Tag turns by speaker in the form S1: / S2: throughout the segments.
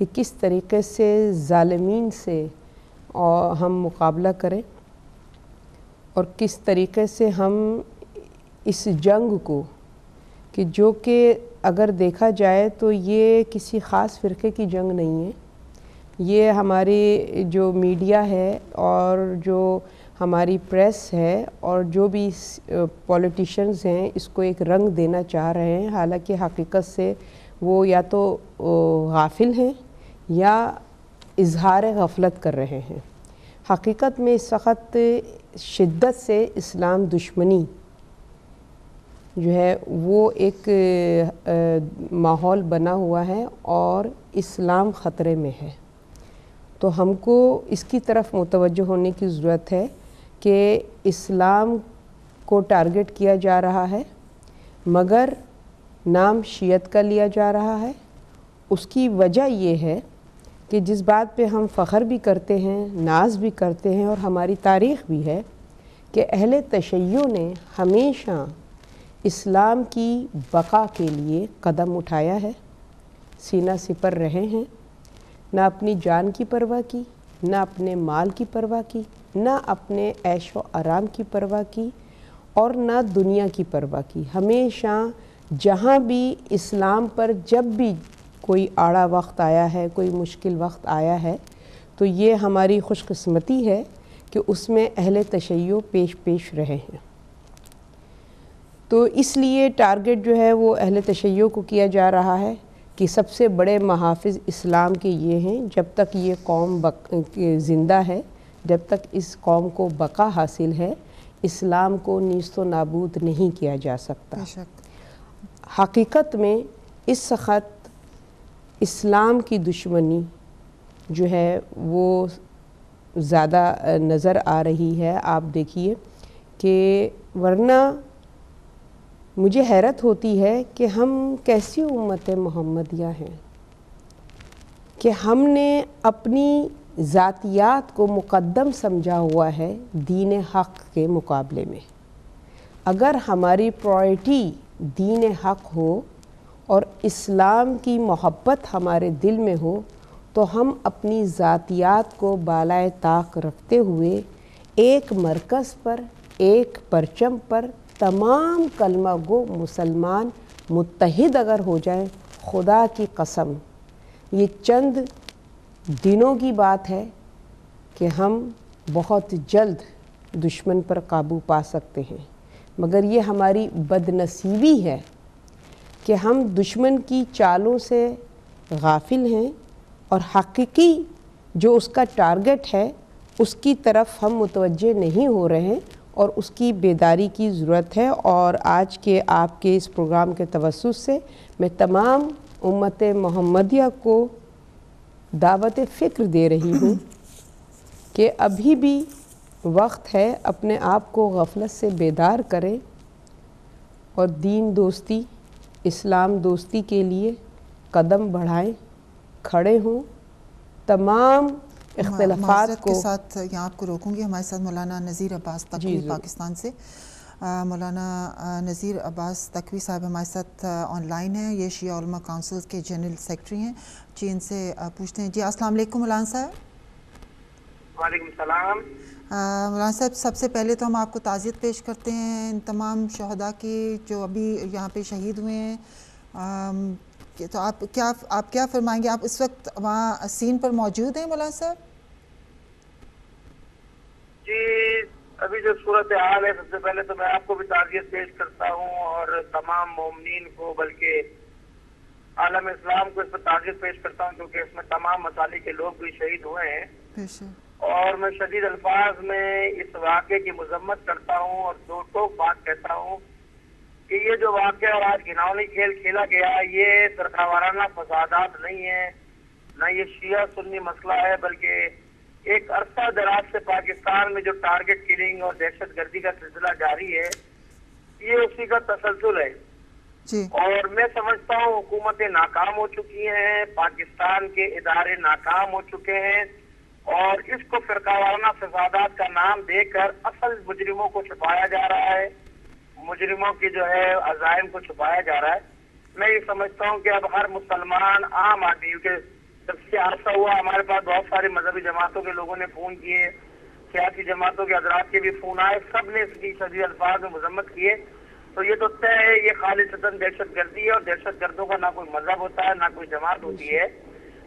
S1: کہ کس طریقے سے ظالمین سے ہم مقابلہ کریں اور کس طریقے سے ہم اس جنگ کو، کہ جو کہ اگر دیکھا جائے تو یہ کسی خاص فرقے کی جنگ نہیں ہے، یہ ہماری جو میڈیا ہے اور جو ہماری پریس ہے اور جو بھی پولیٹیشنز ہیں اس کو ایک رنگ دینا چاہ رہے ہیں، حالانکہ حقیقت سے وہ یا تو غافل ہیں یا اظہار غفلت کر رہے ہیں۔ حقیقت میں اس وقت شدت سے اسلام دشمنی جو ہے وہ ایک ماحول بنا ہوا ہے اور اسلام خطرے میں ہے، تو ہم کو اس کی طرف متوجہ ہونے کی ضرورت ہے کہ اسلام کو ٹارگٹ کیا جا رہا ہے، مگر نام شیعت کا لیا جا رہا ہے۔ اس کی وجہ یہ ہے کہ جس بات پہ ہم فخر بھی کرتے ہیں، ناز بھی کرتے ہیں اور ہماری تاریخ بھی ہے کہ اہل تشیع نے ہمیشہ اسلام کی بقا کے لیے قدم اٹھایا ہے، سینہ سپر رہے ہیں، نہ اپنی جان کی پرواہ کی، نہ اپنے مال کی پرواہ کی، نہ اپنے عیش و آرام کی پرواہ کی اور نہ دنیا کی پرواہ کی۔ ہمیشہ جہاں بھی اسلام پر جب بھی کوئی آڑا وقت آیا ہے، کوئی مشکل وقت آیا ہے، تو یہ ہماری خوش قسمتی ہے کہ اس میں اہل تشیع پیش رہے ہیں۔ تو اس لیے ٹارگٹ جو ہے وہ اہل تشیع کو کیا جا رہا ہے کہ سب سے بڑے محافظ اسلام کے یہ ہیں، جب تک یہ قوم زندہ ہے، جب تک اس قوم کو بقا حاصل ہے، اسلام کو نیست و نابود نہیں کیا جا سکتا۔ حقیقت میں اس وقت اسلام کی دشمنی جو ہے وہ زیادہ نظر آ رہی ہے۔ آپ دیکھیے کہ ورنہ مجھے حیرت ہوتی ہے کہ ہم کیسی امت محمدیہ ہیں کہ ہم نے اپنی ذاتیات کو مقدم سمجھا ہوا ہے دین حق کے مقابلے میں۔ اگر ہماری پرائرٹی دین حق ہو اور اسلام کی محبت ہمارے دل میں ہو تو ہم اپنی ذاتیات کو بالائے طاق رکھتے ہوئے ایک مرکز پر، ایک پرچم پر تمام کلمہ گو مسلمان متحد اگر ہو جائیں، خدا کی قسم یہ چند دنوں کی بات ہے کہ ہم بہت جلد دشمن پر قابو پا سکتے ہیں، مگر یہ ہماری بد نصیبی ہے کہ ہم دشمن کی چالوں سے غافل ہیں اور حقیقی جو اس کا ٹارگٹ ہے اس کی طرف ہم متوجہ نہیں ہو رہے ہیں اور اس کی بیداری کی ضرورت ہے۔ اور آج کے آپ کے اس پروگرام کے توسط سے میں تمام امت محمدیہ کو دعوت فکر دے رہی ہوں کہ ابھی بھی وقت ہے، اپنے آپ کو غفلت سے بیدار کریں اور دین دوستی، اسلام دوستی کے لیے قدم بڑھائیں، کھڑے ہوں۔ تمام اختلافات کو
S2: کے ساتھ یہاں آپ کو روکوں گی، ہمارے ساتھ مولانا نذیر عباس تقوی پاکستان سے۔ مولانا نذیر عباس تقوی صاحب ہمارے ساتھ آن لائن ہیں، یہ شیعہ علماء کونسل کے جنرل سیکرٹری ہیں۔ جی ان سے پوچھتے ہیں۔ جی السلام علیکم مولانا صاحب۔
S3: وعلیکم السلام۔
S2: مولانا صاحب سب سے پہلے تو ہم آپ کو تعزیت پیش کرتے ہیں ان تمام شہداء کی جو ابھی یہاں پہ شہید ہوئے ہیں۔ تو آپ کیا فرمائیں گے؟ آپ اس وقت وہاں سین پر موجود ہیں مولانا صاحب؟
S3: جی ابھی جو صورتحال ہے، سب سے پہلے تو میں آپ کو بھی تعزیت پیش کرتا ہوں اور تمام مومنین کو، بلکہ عالم اسلام کو اس پر تعزیت پیش کرتا ہوں، کیونکہ اس میں تمام مسالک کے لوگ بھی شہید ہوئے ہیں۔ اور میں شدید الفاظ میں اس واقعے کی مذمت کرتا ہوں اور دو ٹوک بات کہتا ہوں کہ یہ جو واقعہ اور آج گھناؤنی کھیل کھیلا گیا، یہ فرقہ فسادات نہیں ہے، نہ یہ شیعہ سنی مسئلہ ہے، بلکہ ایک عرصہ دراز سے پاکستان میں جو ٹارگٹ کلنگ اور دہشت گردی کا سلسلہ جاری ہے، یہ اسی کا تسلسل ہے۔ اور میں سمجھتا ہوں حکومتیں ناکام ہو چکی ہیں، پاکستان کے ادارے ناکام ہو چکے ہیں، اور اس کو فرقہ وارانہ فسادات کا نام دے کر اصل مجرموں کو چھپایا جا رہا ہے، مجرموں کی جو ہے عزائم کو چھپایا جا رہا ہے۔ میں یہ سمجھتا ہوں کہ اب ہر مسلمان عام آدمی، کہ جب سے حادثہ ہوا ہمارے پاس بہت سارے مذہبی جماعتوں کے لوگوں نے فون کیے, سیاسی جماعتوں کے حضرات کے بھی فون آئے, سب نے اس کی شدید الفاظ میں مذمت کیے. تو یہ تو طے ہے یہ خالصتاً دہشت گردی ہے, اور دہشت گردوں کا نہ کوئی مذہب ہوتا ہے نہ کوئی جماعت ہوتی ہے.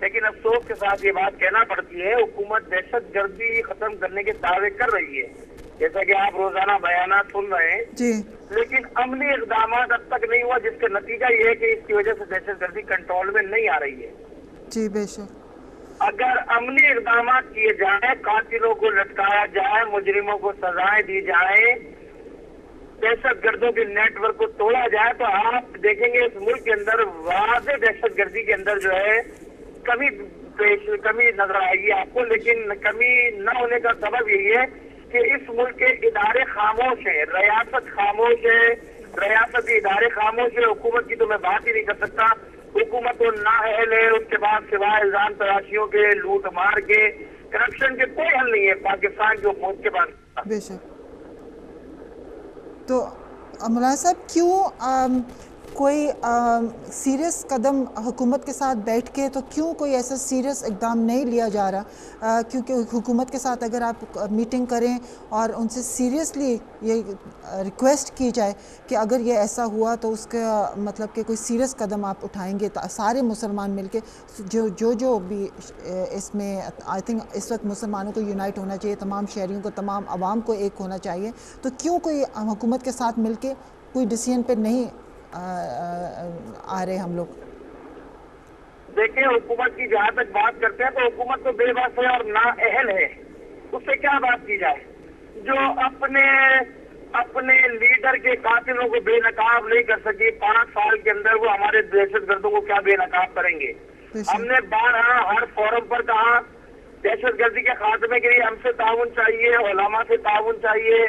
S3: لیکن افسوس کے ساتھ یہ بات کہنا پڑتی ہے, حکومت دہشت گردی ختم کرنے کے دعوے کر رہی ہے جیسا کہ آپ روزانہ بیانات سن رہے ہیں
S2: جی,
S3: لیکن عملی اقدامات اب تک نہیں ہوا, جس کا نتیجہ یہ ہے کہ اس کی وجہ سے دہشت گردی کنٹرول میں نہیں آ رہی ہے.
S2: جی بے شک.
S3: اگر عملی اقدامات کیے جائیں, قاتلوں کو لٹکایا جائے, مجرموں کو سزائیں دی جائیں, دہشت گردوں کے نیٹ ورک کو توڑا جائے, تو آپ دیکھیں گے اس ملک کے اندر واضح دہشت گردی کے اندر جو ہے کمی نظر آئے گی آپ کو. لیکن کمی نہ ہونے کا سبب یہی ہے کہ اس ملک کے ادارے خاموش ہیں, ریاست خاموش ہے, ریاستی ادارے خاموش ہے. حکومت کی تو میں بات ہی نہیں کر سکتا, حکومت تو نااہل ہے. اس کے بعد سوائے الزام تراشیوں کے, لوٹ مار کے, کرپشن کے کوئی حل نہیں ہے پاکستان کی حکومت کے پاس.
S2: بے شک. تو مولانا صاحب کیوں کوئی سیریس قدم حکومت کے ساتھ بیٹھ کے, تو کیوں کوئی ایسا سیریس اقدام نہیں لیا جا رہا؟ کیونکہ حکومت کے ساتھ اگر آپ میٹنگ کریں اور ان سے سیریسلی یہ ریکویسٹ کی جائے کہ اگر یہ ایسا ہوا تو اس کا مطلب کہ کوئی سیریس قدم آپ اٹھائیں گے, سارے مسلمان مل کے جو بھی اس میں آئی تھنک اس وقت مسلمانوں کو یونائٹ ہونا چاہیے, تمام شہریوں کو, تمام عوام کو ایک ہونا چاہیے, تو کیوں کوئی حکومت کے ساتھ مل کے کوئی ڈیسیژن پہ نہیں آ رہے ہم لوگ؟
S3: دیکھیں حکومت کی جہاں تک بات کرتے ہیں تو حکومت تو بے بس ہے اور نااہل ہے, اس سے کیا بات کی جائے. جو اپنے لیڈر کے قاتلوں کو بے نقاب نہیں کر سکی 5 سال کے اندر, وہ ہمارے دہشت گردوں کو کیا بے نقاب کریں گے. ہم نے بارہا ہر فورم پر کہا دہشت گردی کے خاتمے کے لیے ہم سے تعاون چاہیے, علماء سے تعاون چاہیے,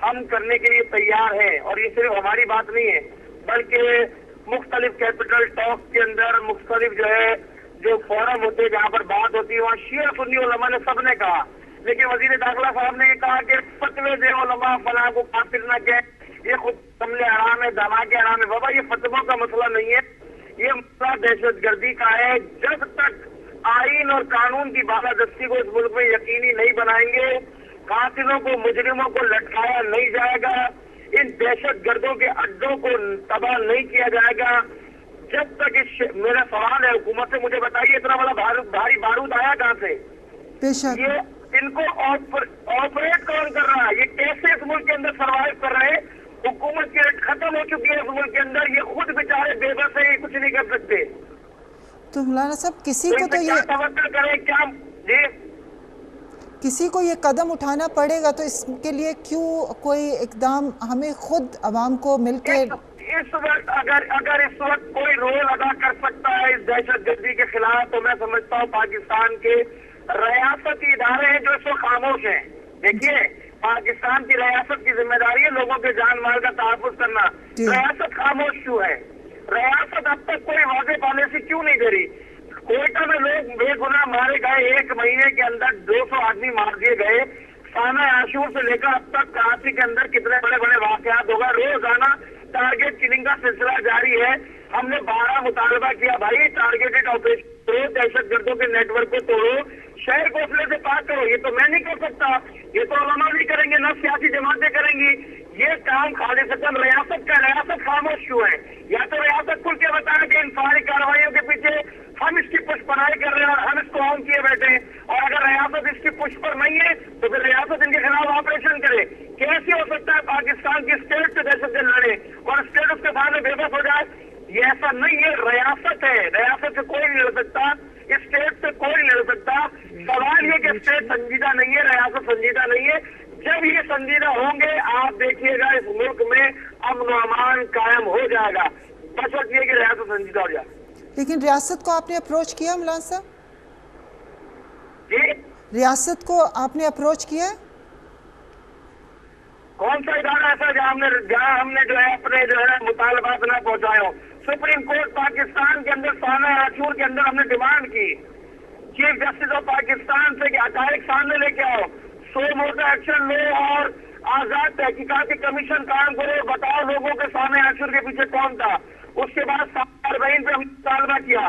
S3: ہم کرنے کے لیے تیار ہیں. اور یہ صرف ہماری بات نہیں ہے بلکہ مختلف کیپٹل ٹاک کے اندر مختلف جو فورم ہوتے جہاں پر بات ہوتی ہے وہاں شیعہ سنی علماء نے سب نے کہا. لیکن وزیر داخلہ صاحب نے یہ کہا کہ فتوے دے علماء فلاں کو کافر نہ کہے, یہ خود حملے حرام ہے, دھماکے حرام ہے. بابا یہ فتووں کا مسئلہ نہیں ہے, یہ مسئلہ دہشت گردی کا ہے. جب تک آئین اور قانون کی بالادستی کو اس ملک میں یقینی نہیں بنائیں گے, قاتلوں کو, مجرموں کو لٹکایا نہیں جائے گا, ان دہشت گردوں کے اڈوں کو تباہ نہیں کیا جائے گا, جب تک میرا سوال ہے حکومت سے, مجھے بتائیے اتنا بڑا بھاری بارود آیا کہاں سے؟
S2: بے شک.
S3: یہ ان کو آپریٹ کون کر رہا ہے؟ یہ کیسے اس ملک کے اندر سروائیو کر رہے ہیں؟ حکومت کی ریٹ ختم ہو چکی ہے اس ملک کے اندر, یہ خود بیچارے بے بس ہے, یہ کچھ نہیں کر سکتے.
S2: تو مولانا صاحب کسی کو تو
S3: یہ توقع کریں کیا جی
S2: کسی کو یہ قدم اٹھانا پڑے گا, تو اس کے لیے کیوں کوئی اقدام ہمیں خود عوام کو مل کے
S3: اس وقت اگر اس وقت کوئی رول ادا کر سکتا ہے اس دہشت گردی کے خلاف, تو میں سمجھتا ہوں پاکستان کے ریاستی ادارے ہیں جو اس وقت خاموش ہیں. دیکھیے پاکستان کی ریاست کی ذمہ داری ہے لوگوں کے جان مال کا تحفظ کرنا. ریاست خاموش کیوں ہے؟ ریاست اب تک کوئی واضح پالیسی کیوں نہیں دے رہی؟ کوئٹہ میں لوگ بے گناہ مارے گئے, 1 مہینے کے اندر 200 آدمی مار دیے گئے. سانحہ عاشور سے لے کر اب تک کراچی کے اندر کتنے بڑے بڑے واقعات ہو گئے. روزانہ ٹارگیٹ کلنگ کا سلسلہ جاری ہے. ہم نے 12 مطالبہ کیا, بھائی ٹارگیٹڈ آپریشن کرو, دہشت گردوں کے نیٹ ورک کو توڑو, شہر کو اپنے سے پاک کرو. یہ تو میں نہیں کر سکتا, یہ تو علماء نہیں کریں گے, نہ سیاسی جماعتیں کریں گی. یہ کام خالصتاً ریاست کا, ریاست خاموش کیوں ہے؟ یا تو ریاست کھل کے بتائے کہ ان ساری کارروائیوں کے پیچھے ہم اس کی پشت پناہی کر رہے ہیں اور ہم اس کو آن کیے بیٹھے ہیں, اور اگر ریاست اس کی پشت پر نہیں ہے تو پھر ریاست ان کے خلاف آپریشن کرے. کیسے ہو سکتا ہے پاکستان کی اسٹیٹ سے دہشت گرد لڑے اور اسٹیٹ اس کے سامنے بے بس ہو جائے؟ یہ ایسا نہیں ہے, ریاست ہے, ریاست سے کوئی نہیں لڑ سکتا, اسٹیٹ سے کوئی نہیں لڑ سکتا. سوال یہ کہ اسٹیٹ سنجیدہ نہیں ہے, ریاست سنجیدہ نہیں ہے. جب یہ سنجیدہ ہوں گے آپ دیکھیے گا اس ملک میں امن و امان قائم ہو جائے گا, بشرط یہ کہ ریاست سنجیدہ ہو جائے.
S2: لیکن ریاست کو آپ نے اپروچ کیا مولانا صاحب؟
S3: جی
S2: ریاست کو آپ نے اپروچ کیا ہے؟
S3: کون سا ادارہ ایسا جہاں ہم نے جو ہے اپنے مطالبات نہ پہنچائے ہوں؟ سپریم کورٹ پاکستان کے اندر سانحہ عاشور کے اندر ہم نے ڈیمانڈ کی چیف جسٹس آف پاکستان سے کہ حقائق سامنے لے کے آؤ, سو موٹا ایکشن لو اور آزاد تحقیقاتی کمیشن کام کرو, بتاؤ لوگوں کے سامنے عاشور کے پیچھے کون تھا. اس کے بعد 7 فروری پہ ہم مطالبہ کیا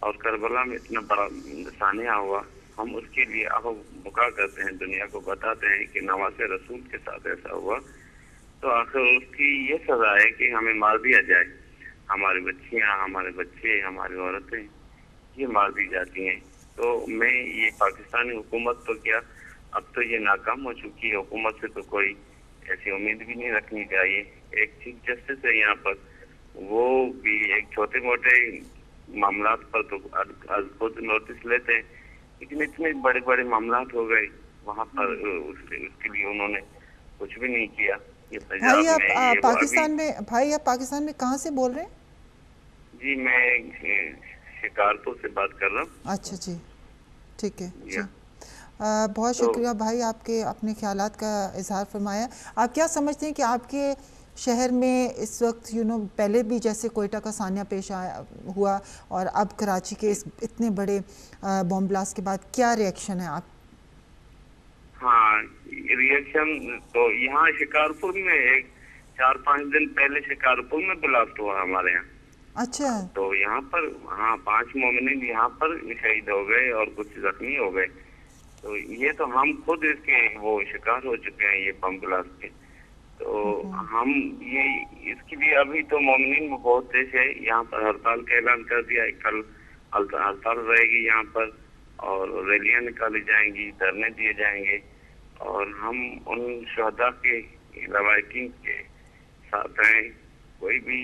S4: اور کربلا میں اتنا بڑا سانحہ ہوا، ہم اس کے لیے آہ بکا کرتے ہیں، دنیا کو بتاتے ہیں کہ نواسے رسول کے ساتھ ایسا ہوا، تو آخر اس کی یہ سزا ہے کہ ہمیں مار دیا جائے. ہماری بچیاں، ہمارے بچے، ہماری عورتیں یہ مار دی جاتی ہیں. تو میں یہ پاکستانی حکومت تو کیا، اب تو یہ ناکام ہو چکی ہے. حکومت سے تو کوئی ایسی امید بھی نہیں رکھنی چاہیے. ایک چیف جسٹس ہے یہاں پر، وہ بھی ایک چھوٹے موٹے معاملات پر تو خود نوٹس لیتے ہیں، لیکن اتنے بڑے بڑے معاملات ہو گئے وہاں پر اس کے لیے انہوں نے کچھ بھی نہیں کیا. یہ پنجاب
S2: بھائی
S4: میں
S2: آپ
S4: یہ
S2: پاکستان میں، بھائی آپ پاکستان میں کہاں سے بول رہے ہیں؟
S4: جی میں شکارپور سے بات کر رہا ہوں.
S2: اچھا جی، ٹھیک ہے جی.
S4: یا
S2: بہت
S4: تو
S2: شکریہ بھائی، آپ کے اپنے خیالات کا اظہار فرمایا. آپ کیا سمجھتے ہیں کہ آپ کے شہر میں اس وقت پہلے بھی جیسے کوئٹہ کا سانحہ پیش ہوا اور اب کراچی کے اس اتنے بڑے بم بلاسٹ کے بعد کیا ری ایکشن ہے آپ؟
S4: ہاں، ریئیکشن تو یہاں شکارپور میں ایک 4-5 دن پہلے شکارپور میں بلاسٹ ہوا ہمارے یہاں.
S2: اچھا
S4: تو یہاں پر 5 مومنین یہاں پر شہید ہو گئے اور کچھ زخمی ہو گئے. تو یہ تو ہم خود اس کے وہ شکار ہو چکے ہیں یہ بم بلاسٹ کے. تو ہم یہ اس کے لیے ابھی تو مومنین میں بہت تیز ہے. یہاں پر ہڑتال کا اعلان کر دیا ہے، کل ہڑتال رہے گی یہاں پر، اور ریلیاں نکالی جائیں گی، دھرنے دیے جائیں گے، اور ہم ان شہداء کے روایتین کے ساتھ ہیں. کوئی بھی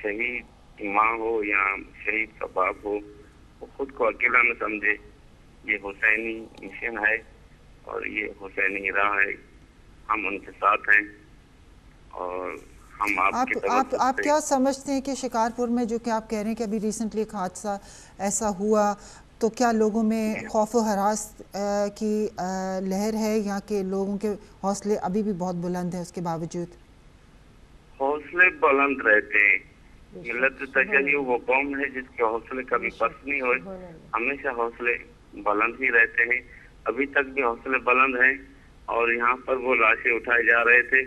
S4: شہید کی ماں ہو یا شہید کا باپ ہو، وہ خود کو اکیلا نہ سمجھے. یہ حسینی مشن ہے اور یہ حسینی راہ ہے. ہم ان کے ساتھ ہیں اور ہم آپ کی طرف
S2: آپ کیا سمجھتے ہیں کہ شکارپور میں جو کہ آپ کہہ رہے ہیں کہ ابھی ریسنٹلی ایک حادثہ ایسا ہوا، تو کیا لوگوں میں خوف و ہراس کی لہر ہے یا کہ لوگوں کے حوصلے ابھی بھی بہت بلند ہیں اس کے باوجود؟
S4: حوصلے بلند رہتے ہیں. ملت تشیع وہ قوم ہے جس کے حوصلے کبھی پست نہیں ہوئے، ہمیشہ حوصلے بلند ہی رہتے ہیں. ابھی تک بھی حوصلے بلند ہیں. اور یہاں پر وہ لاشیں اٹھائے جا رہے تھے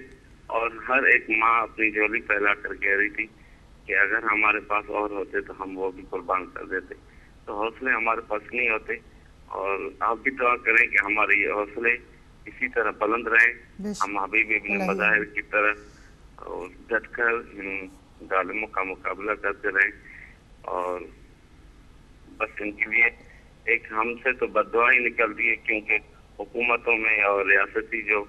S4: اور ہر ایک ماں اپنی جھولی پھیلا کر کہہ رہی تھی کہ اگر ہمارے پاس اور ہوتے تو ہم وہ بھی قربان کر دیتے. تو حوصلے ہمارے پاس نہیں ہوتے، اور آپ بھی دعا کریں کہ ہمارے یہ حوصلے اسی طرح بلند رہیں. ہم حبیب ابن مظاہر کی طرح ڈٹ کر ان ظالموں کا مقابلہ کرتے رہیں. اور بس ان کے لیے ایک ہم سے تو بد دعا ہی نکلتی ہے، کیونکہ حکومتوں میں اور ریاستی جو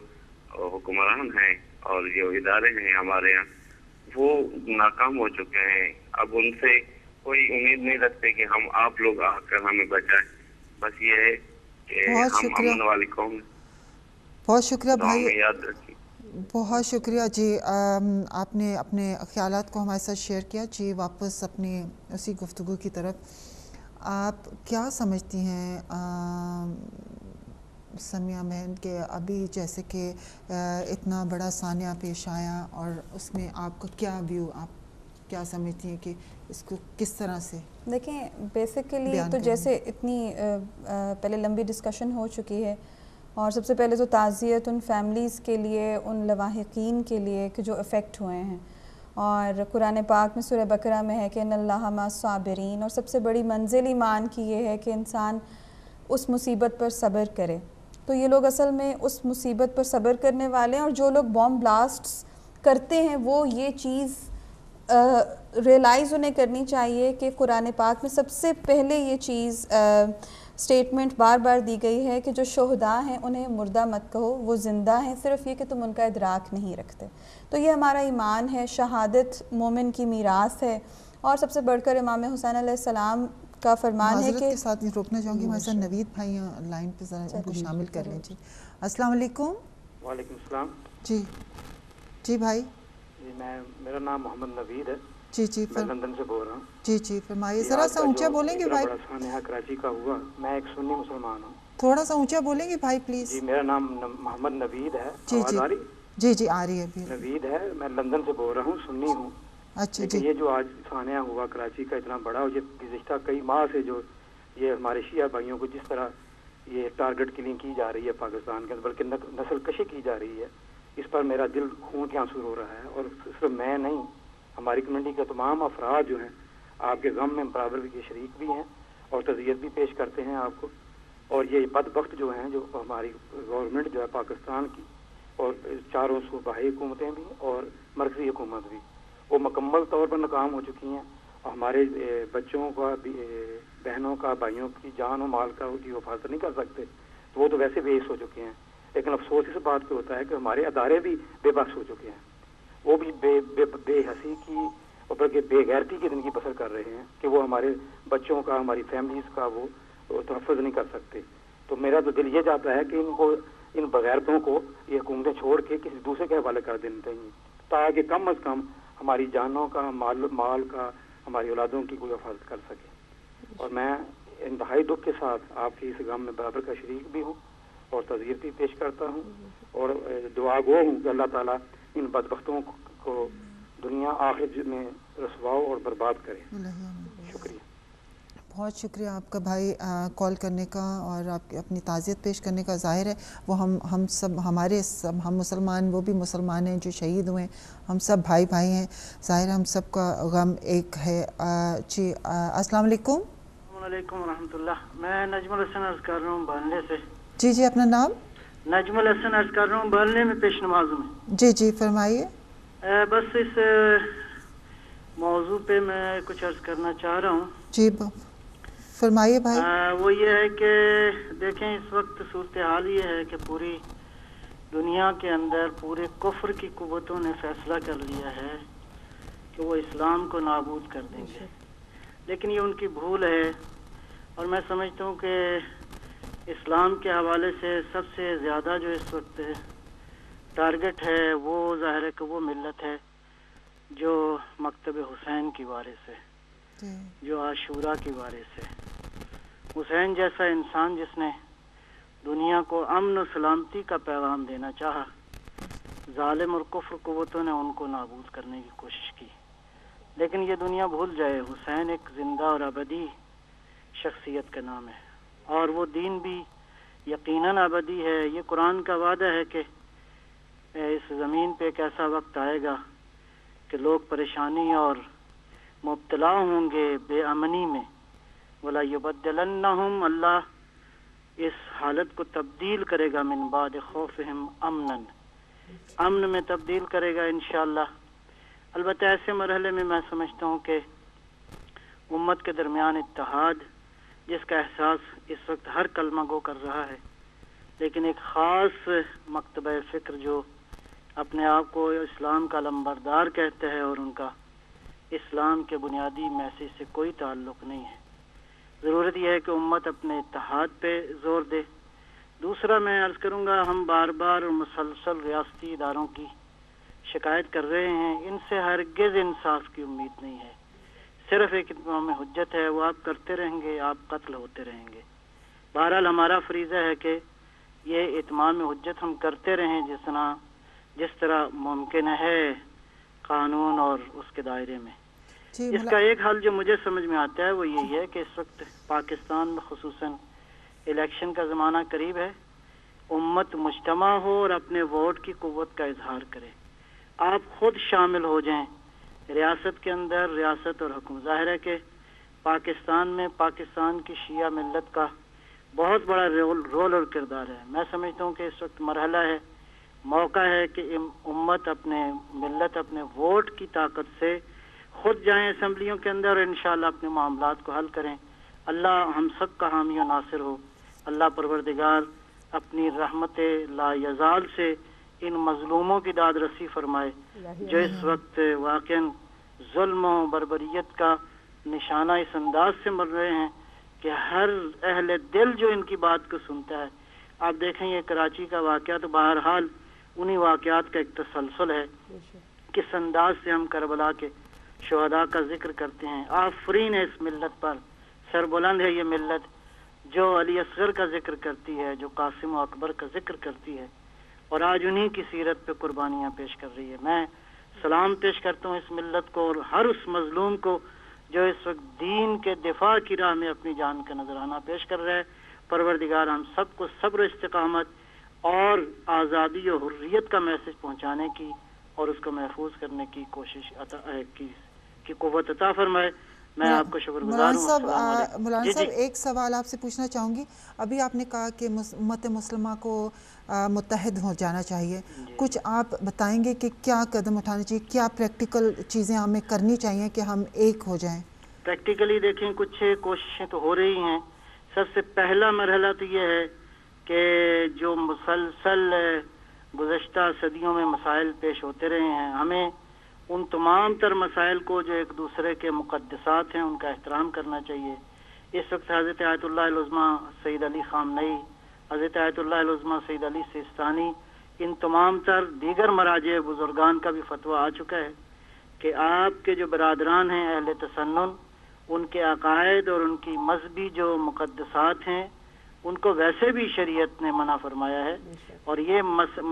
S4: حکمران ہیں اور جو ادارے ہیں ہمارے یہاں، وہ ناکام ہو چکے ہیں. اب ان سے کوئی امید نہیں رکھتے کہ ہم آپ لوگ آ کر ہمیں بچائیں. بس یہ ہے کہ ہم امن والی قوم ہیں.
S2: بہت شکریہ بھائی،
S4: یاد رکھیں.
S2: بہت شکریہ جی. آپ نے اپنے خیالات کو ہمارے ساتھ شیئر کیا جی. واپس اپنی اسی گفتگو کی طرف، آپ کیا سمجھتی ہیں سمیہ بہن کہ ابھی جیسے کہ اتنا بڑا سانحہ پیش آیا اور اس میں آپ کا کیا ویو، آپ کیا سمجھتی ہیں کہ اس کو کس طرح سے؟
S5: دیکھیں بیسیکلی تو جیسے اتنی پہلے لمبی ڈسکشن ہو چکی ہے، اور سب سے پہلے تو تعزیت ان فیملیز کے لیے، ان لواحقین کے لیے کہ جو افیکٹ ہوئے ہیں. اور قرآن پاک میں سورہ بقرہ میں ہے کہ ان اللہ مع الصابرین، اور سب سے بڑی منزل ایمان کی یہ ہے کہ انسان اس مصیبت پر صبر کرے. تو یہ لوگ اصل میں اس مصیبت پر صبر کرنے والے ہیں، اور جو لوگ بام بلاسٹس کرتے ہیں وہ یہ چیز ریئلائز انہیں کرنی چاہیے کہ قرآن پاک میں سب سے پہلے یہ چیز سٹیٹمنٹ بار بار دی گئی ہے کہ جو شہداء ہیں انہیں مردہ مت کہو، وہ زندہ ہیں، صرف یہ کہ تم ان کا ادراک نہیں رکھتے. تو یہ ہمارا ایمان ہے. شہادت مومن کی میراث ہے. اور سب سے بڑھ کر امام حسین علیہ السلام کا فرمان ہے کہ
S2: معذرت کے ساتھ روکنا چاہوں گی، ہمارے ساتھ نوید بھائی لائن پہ ذرا ان کو شامل کر لیں. جی السلام علیکم.
S6: وعلیکم السلام.
S2: جی بھائی.
S6: جی میرا نام محمد نوید ہے.
S2: جی
S6: میں لندن سے بول رہا ہوں.
S2: جی فرمائیے. ذرا سا اونچا بولیں گے بھائی.
S6: بڑا سانحہ کراچی کا ہوا، میں ایک سنی مسلمان ہوں.
S2: تھوڑا سا اونچا بولیں گے بھائی پلیز.
S6: جی میرا نام محمد نوید ہے. آواز آ رہی؟
S2: جی آ رہی ہے.
S6: نوید ہے، میں لندن سے بول رہا ہوں، سنی ہوں.
S2: اچھا
S6: جی. یہ جو آج سانحہ ہوا کراچی کا اتنا بڑا، اور یہ گزشتہ کئی ماہ سے جو یہ ہمارے شیعہ بھائیوں کو جس طرح یہ ٹارگٹ کلنگ کی جا رہی ہے پاکستان کے اندر، بلکہ نسل کشی کی جا رہی ہے، اس پر میرا دل خون کے آنسو رو رہا ہے. اور صرف میں نہیں، ہماری کمیونٹی کے تمام افراد جو ہیں آپ کے غم میں برابر بھی شریک بھی ہیں اور تعزیت بھی پیش کرتے ہیں آپ کو. اور یہ بدبخت جو ہیں, جو ہماری گورنمنٹ جو ہے پاکستان کی, اور چاروں صوبائی حکومتیں بھی اور مرکزی حکومت بھی, وہ مکمل طور پر ناکام ہو چکی ہیں. ہمارے بچوں کا, بہنوں کا, بھائیوں کی جان و مال کا کی حفاظت نہیں کر سکتے, تو وہ تو ویسے بے حس ہو چکے ہیں. لیکن افسوس اس بات پہ ہوتا ہے کہ ہمارے ادارے بھی بے بس ہو چکے ہیں. وہ بھی بے حسی کی اور بلکہ بے غیرتی کی زندگی بسر کر رہے ہیں کہ وہ ہمارے بچوں کا, ہماری فیملیز کا وہ تحفظ نہیں کر سکتے. تو میرا تو دل یہ چاہتا ہے کہ ان بغیرتوں کو یہ حکومتیں چھوڑ کے کسی دوسرے کے حوالے کر دینا چاہیے, تاکہ کم از کم ہماری جانوں کا, مال کا, ہماری اولادوں کی کوئی حفاظت کر سکے. اور میں انتہائی دکھ کے ساتھ آپ کی اس غم میں برابر کا شریک بھی ہوں اور تعزیت بھی پیش کرتا ہوں, اور دعا گو ہوں کہ اللہ تعالیٰ ان بدبختوں کو دنیا آخر میں رسواؤ اور برباد کرے. شکریہ.
S2: بہت شکریہ آپ کا بھائی کال کرنے کا اور آپ اپنی تعزیت پیش کرنے کا. ظاہر ہے وہ ہم سب, ہمارے سب ہم مسلمان, وہ بھی مسلمان ہیں جو شہید ہوئے, ہم سب بھائی ہیں. ظاہر ہم سب کا غم ایک ہے. جی السلام علیکم.
S7: السلام علیکم ورحمۃ اللہ. میں نجم الحسن عرض کر رہا ہوں بہلنے سے.
S2: جی اپنا نام؟
S7: نجم الحسن عرض کر رہا ہوں بہلنے میں, پیش نمازوں میں.
S2: جی فرمائیے.
S7: بس اس موضوع پہ میں کچھ عرض کرنا چاہ رہا ہوں.
S2: جی فرمائیے بھائی.
S7: وہ یہ ہے کہ دیکھیں اس وقت صورتحال یہ ہے کہ پوری دنیا کے اندر پورے کفر کی قوتوں نے فیصلہ کر لیا ہے کہ وہ اسلام کو نابود کر دیں گے. لیکن یہ ان کی بھول ہے, اور میں سمجھتا ہوں کہ اسلام کے حوالے سے سب سے زیادہ جو اس وقت ٹارگٹ ہے وہ ظاہر ہے کہ وہ ملت ہے جو مکتب حسین کی وارث ہے, جو عاشورہ کی وارث ہے. حسین جیسا انسان جس نے دنیا کو امن و سلامتی کا پیغام دینا چاہا, ظالم اور کفر قوتوں نے ان کو نابود کرنے کی کوشش کی. لیکن یہ دنیا بھول جائے حسین ایک زندہ اور ابدی شخصیت کا نام ہے, اور وہ دین بھی یقیناً ابدی ہے. یہ قرآن کا وعدہ ہے کہ اس زمین پہ ایک ایسا وقت آئے گا کہ لوگ پریشانی اور مبتلا ہوں گے, بے امنی میں. وَلَا يُبَدِّلَنَّهُمْ, اللہ اس حالت کو تبدیل کرے گا من بعد خوفہم امناً, امن میں تبدیل کرے گا انشاءاللہ. البتہ ایسے مرحلے میں میں سمجھتا ہوں کہ امت کے درمیان اتحاد, جس کا احساس اس وقت ہر کلمہ گو کر رہا ہے, لیکن ایک خاص مکتبہ فکر جو اپنے آپ کو اسلام کا علمبردار کہتا ہے اور ان کا اسلام کے بنیادی میسیج سے کوئی تعلق نہیں ہے. ضرورت یہ ہے کہ امت اپنے اتحاد پہ زور دے. دوسرا میں عرض کروں گا, ہم بار بار اور مسلسل ریاستی اداروں کی شکایت کر رہے ہیں, ان سے ہرگز انصاف کی امید نہیں ہے. صرف ایک اتمام حجت ہے, وہ آپ کرتے رہیں گے, آپ قتل ہوتے رہیں گے. بہرحال ہمارا فریضہ ہے کہ یہ اتمام حجت ہم کرتے رہیں جس طرح ممکن ہے قانون اور اس کے دائرے میں. اس کا ایک حل جو مجھے سمجھ میں آتا ہے وہ یہی ہے کہ اس وقت پاکستان میں خصوصاً الیکشن کا زمانہ قریب ہے, امت مجتمع ہو اور اپنے ووٹ کی قوت کا اظہار کرے. آپ خود شامل ہو جائیں ریاست کے اندر, ریاست اور حکومت. ظاہر ہے کہ پاکستان میں پاکستان کی شیعہ ملت کا بہت بڑا رول اور کردار ہے. میں سمجھتا ہوں کہ اس وقت مرحلہ ہے, موقع ہے کہ امت اپنے ملت اپنے ووٹ کی طاقت سے خود جائیں اسمبلیوں کے اندر اور انشاءاللہ اپنے معاملات کو حل کریں. اللہ ہم سب کا حامی و ناصر ہو. اللہ پروردگار اپنی رحمت لا یزال سے ان مظلوموں کی داد رسی فرمائے جو اس وقت واقعاً ظلم و بربریت کا نشانہ اس انداز سے مر رہے ہیں کہ ہر اہل دل جو ان کی بات کو سنتا ہے. آپ دیکھیں یہ کراچی کا واقعہ تو بہرحال انہی واقعات کا ایک تسلسل ہے. کس انداز سے ہم کربلا کے شہداء کا ذکر کرتے ہیں. آفرین ہے اس ملت پر, سربلند ہے یہ ملت جو علی اصغر کا ذکر کرتی ہے, جو قاسم و اکبر کا ذکر کرتی ہے, اور آج انہی کی سیرت پہ قربانیاں پیش کر رہی ہے. میں سلام پیش کرتا ہوں اس ملت کو اور ہر اس مظلوم کو جو اس وقت دین کے دفاع کی راہ میں اپنی جان کا نذرانہ پیش کر رہا ہے. پروردگار ہم سب کو صبر و استقامت اور آزادی و حریت کا میسج پہنچانے کی اور اس کو محفوظ کرنے کی کوشش کی قوت عطا فرمائے. میں آپ کو شکر گزار ہوں۔
S2: مولانا صاحب ایک سوال آپ سے پوچھنا چاہوں گی، ابھی آپ نے کہا کہ امت مسلمہ کو متحد ہو جانا چاہیے، کچھ آپ بتائیں گے کہ کیا قدم اٹھانے چاہیے، کیا پریکٹیکل چیزیں ہمیں کرنی چاہیے کہ ہم ایک ہو جائیں؟
S7: پریکٹیکلی دیکھیں کچھ کوششیں تو ہو رہی ہیں۔ سب سے پہلا مرحلہ تو یہ ہے کہ جو مسلسل گزشتہ صدیوں میں مسائل پیش ہوتے رہے ہیں، ہمیں ان تمام تر مسائل کو جو ایک دوسرے کے مقدسات ہیں ان کا احترام کرنا چاہیے۔ اس وقت حضرت آیت اللہ العظمہ سید علی خامنئی، حضرت آیت اللہ العظمہ سید علی سیستانی، ان تمام تر دیگر مراجع بزرگان کا بھی فتویٰ آ چکا ہے کہ آپ کے جو برادران ہیں اہل تسنن، ان کے عقائد اور ان کی مذہبی جو مقدسات ہیں ان کو ویسے بھی شریعت نے منع فرمایا ہے، اور یہ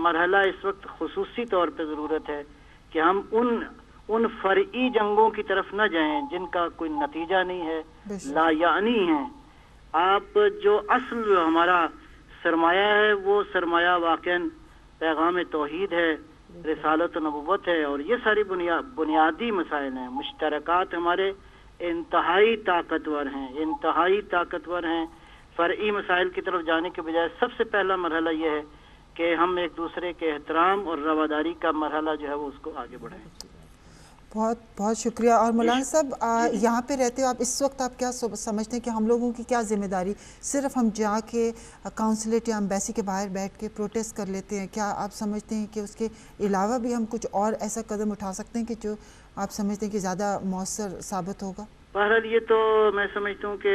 S7: مرحلہ اس وقت خصوصی طور پہ ضرورت ہے کہ ہم ان فرعی جنگوں کی طرف نہ جائیں جن کا کوئی نتیجہ نہیں ہے، لا یعنی ہیں۔ آپ جو اصل ہمارا سرمایہ ہے وہ سرمایہ واقعاً پیغام توحید ہے، رسالت و نبوت ہے، اور یہ ساری بنیادی مسائل ہیں، مشترکات ہمارے انتہائی طاقتور ہیں۔ فرعی مسائل کی طرف جانے کے بجائے سب سے پہلا مرحلہ یہ ہے کہ ہم ایک دوسرے کے احترام اور رواداری کا مرحلہ جو ہے وہ اس کو آگے بڑھائیں۔
S2: بہت بہت شکریہ۔ اور مولانا صاحب یہاں پہ رہتے ہو آپ، اس وقت آپ کیا سمجھتے ہیں کہ ہم لوگوں کی کیا ذمہ داری، صرف ہم جا کے کونسلیٹ یا ایمبیسی کے باہر بیٹھ کے پروٹیسٹ کر لیتے ہیں؟ کیا آپ سمجھتے ہیں کہ اس کے علاوہ بھی ہم کچھ اور ایسا قدم اٹھا سکتے ہیں کہ جو آپ سمجھتے ہیں کہ زیادہ مؤثر ثابت ہوگا؟
S7: بہرحال یہ تو میں سمجھتا ہوں کہ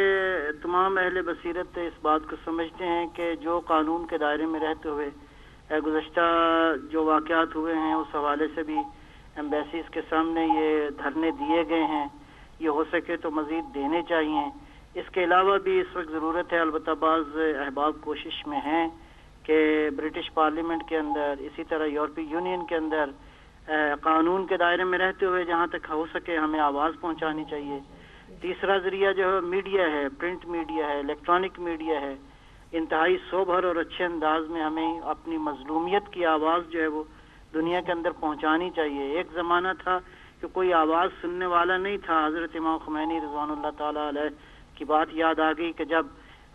S7: تمام اہل بصیرت اس بات کو سمجھتے ہیں کہ جو قانون کے دائرے میں رہتے ہوئے گزشتہ جو واقعات ہوئے ہیں اس حوالے سے بھی ایمبیسیز کے سامنے یہ دھرنے دیے گئے ہیں، یہ ہو سکے تو مزید دینے چاہیے۔ اس کے علاوہ بھی اس وقت ضرورت ہے، البتہ بعض احباب کوشش میں ہیں کہ برٹش پارلیمنٹ کے اندر، اسی طرح یورپی یونین کے اندر قانون کے دائرے میں رہتے ہوئے جہاں تک ہو سکے ہمیں آواز پہنچانی چاہیے۔ تیسرا ذریعہ جو ہے میڈیا ہے، پرنٹ میڈیا ہے، الیکٹرانک میڈیا ہے، انتہائی سوبر اور اچھے انداز میں ہمیں اپنی مظلومیت کی آواز جو ہے وہ دنیا کے اندر پہنچانی چاہیے۔ ایک زمانہ تھا کہ کوئی آواز سننے والا نہیں تھا۔ حضرت امام خمینی رضوان اللہ تعالیٰ علیہ کی بات یاد آ گئی کہ جب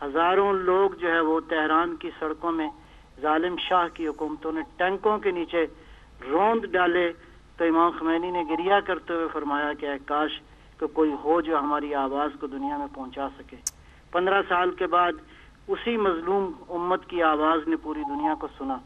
S7: ہزاروں لوگ جو ہے وہ تہران کی سڑکوں میں ظالم شاہ کی حکومتوں نے ٹینکوں کے نیچے روند ڈالے تو امام خمینی نے گریہ کرتے ہوئے فرمایا کہ اے کاش کہ کوئی ہو جو ہماری آواز کو دنیا میں پہنچا سکے۔ 15 سال کے بعد اسی مظلوم امت کی آواز نے پوری دنیا کو سنا۔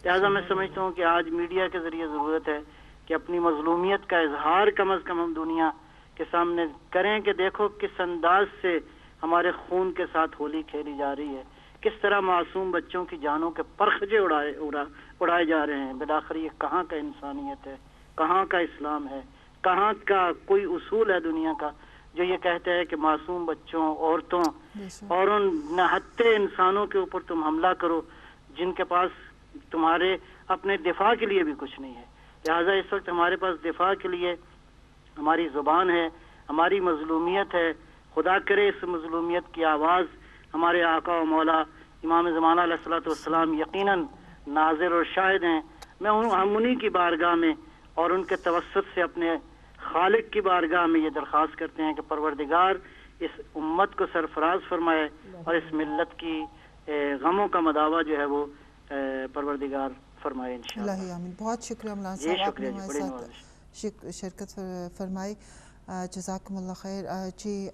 S7: لہٰذا میں سمجھتا ہوں کہ آج میڈیا کے ذریعے ضرورت ہے کہ اپنی مظلومیت کا اظہار کم از کم ہم دنیا کے سامنے کریں کہ دیکھو کس انداز سے ہمارے خون کے ساتھ ہولی کھیلی جا رہی ہے، کس طرح معصوم بچوں کی جانوں کے پرخجے اڑائے جا رہے ہیں۔ بالآخر یہ کہاں کا انسانیت ہے، کہاں کا اسلام ہے، کہاں کا کوئی اصول ہے دنیا کا جو یہ کہتا ہے کہ معصوم بچوں، عورتوں اور ان نہتے انسانوں کے اوپر تم حملہ کرو جن کے پاس تمہارے اپنے دفاع کے لیے بھی کچھ نہیں ہے۔ لہٰذا اس وقت ہمارے پاس دفاع کے لیے ہماری زبان ہے، ہماری مظلومیت ہے۔ خدا کرے اس مظلومیت کی آواز ہمارے آقا و مولا امام زمانہ علیہ الصلوۃ والسلام یقیناً ناظر اور شاہد ہیں۔ ہم انہی کی بارگاہ میں اور ان کے توسط سے اپنے خالق کی بارگاہ میں یہ درخواست کرتے ہیں کہ پروردگار اس امت کو سرفراز فرمائے اور اس ملت کی غموں کا مداوع جو ہے وہ پروردگار فرمائے انشاءاللہ۔
S2: اللہ آمین۔ بہت شکریہ مولانا صاحب، آپ نے ہمارے ساتھ شرکت فرمائی، جزاکم اللہ خیر۔ جی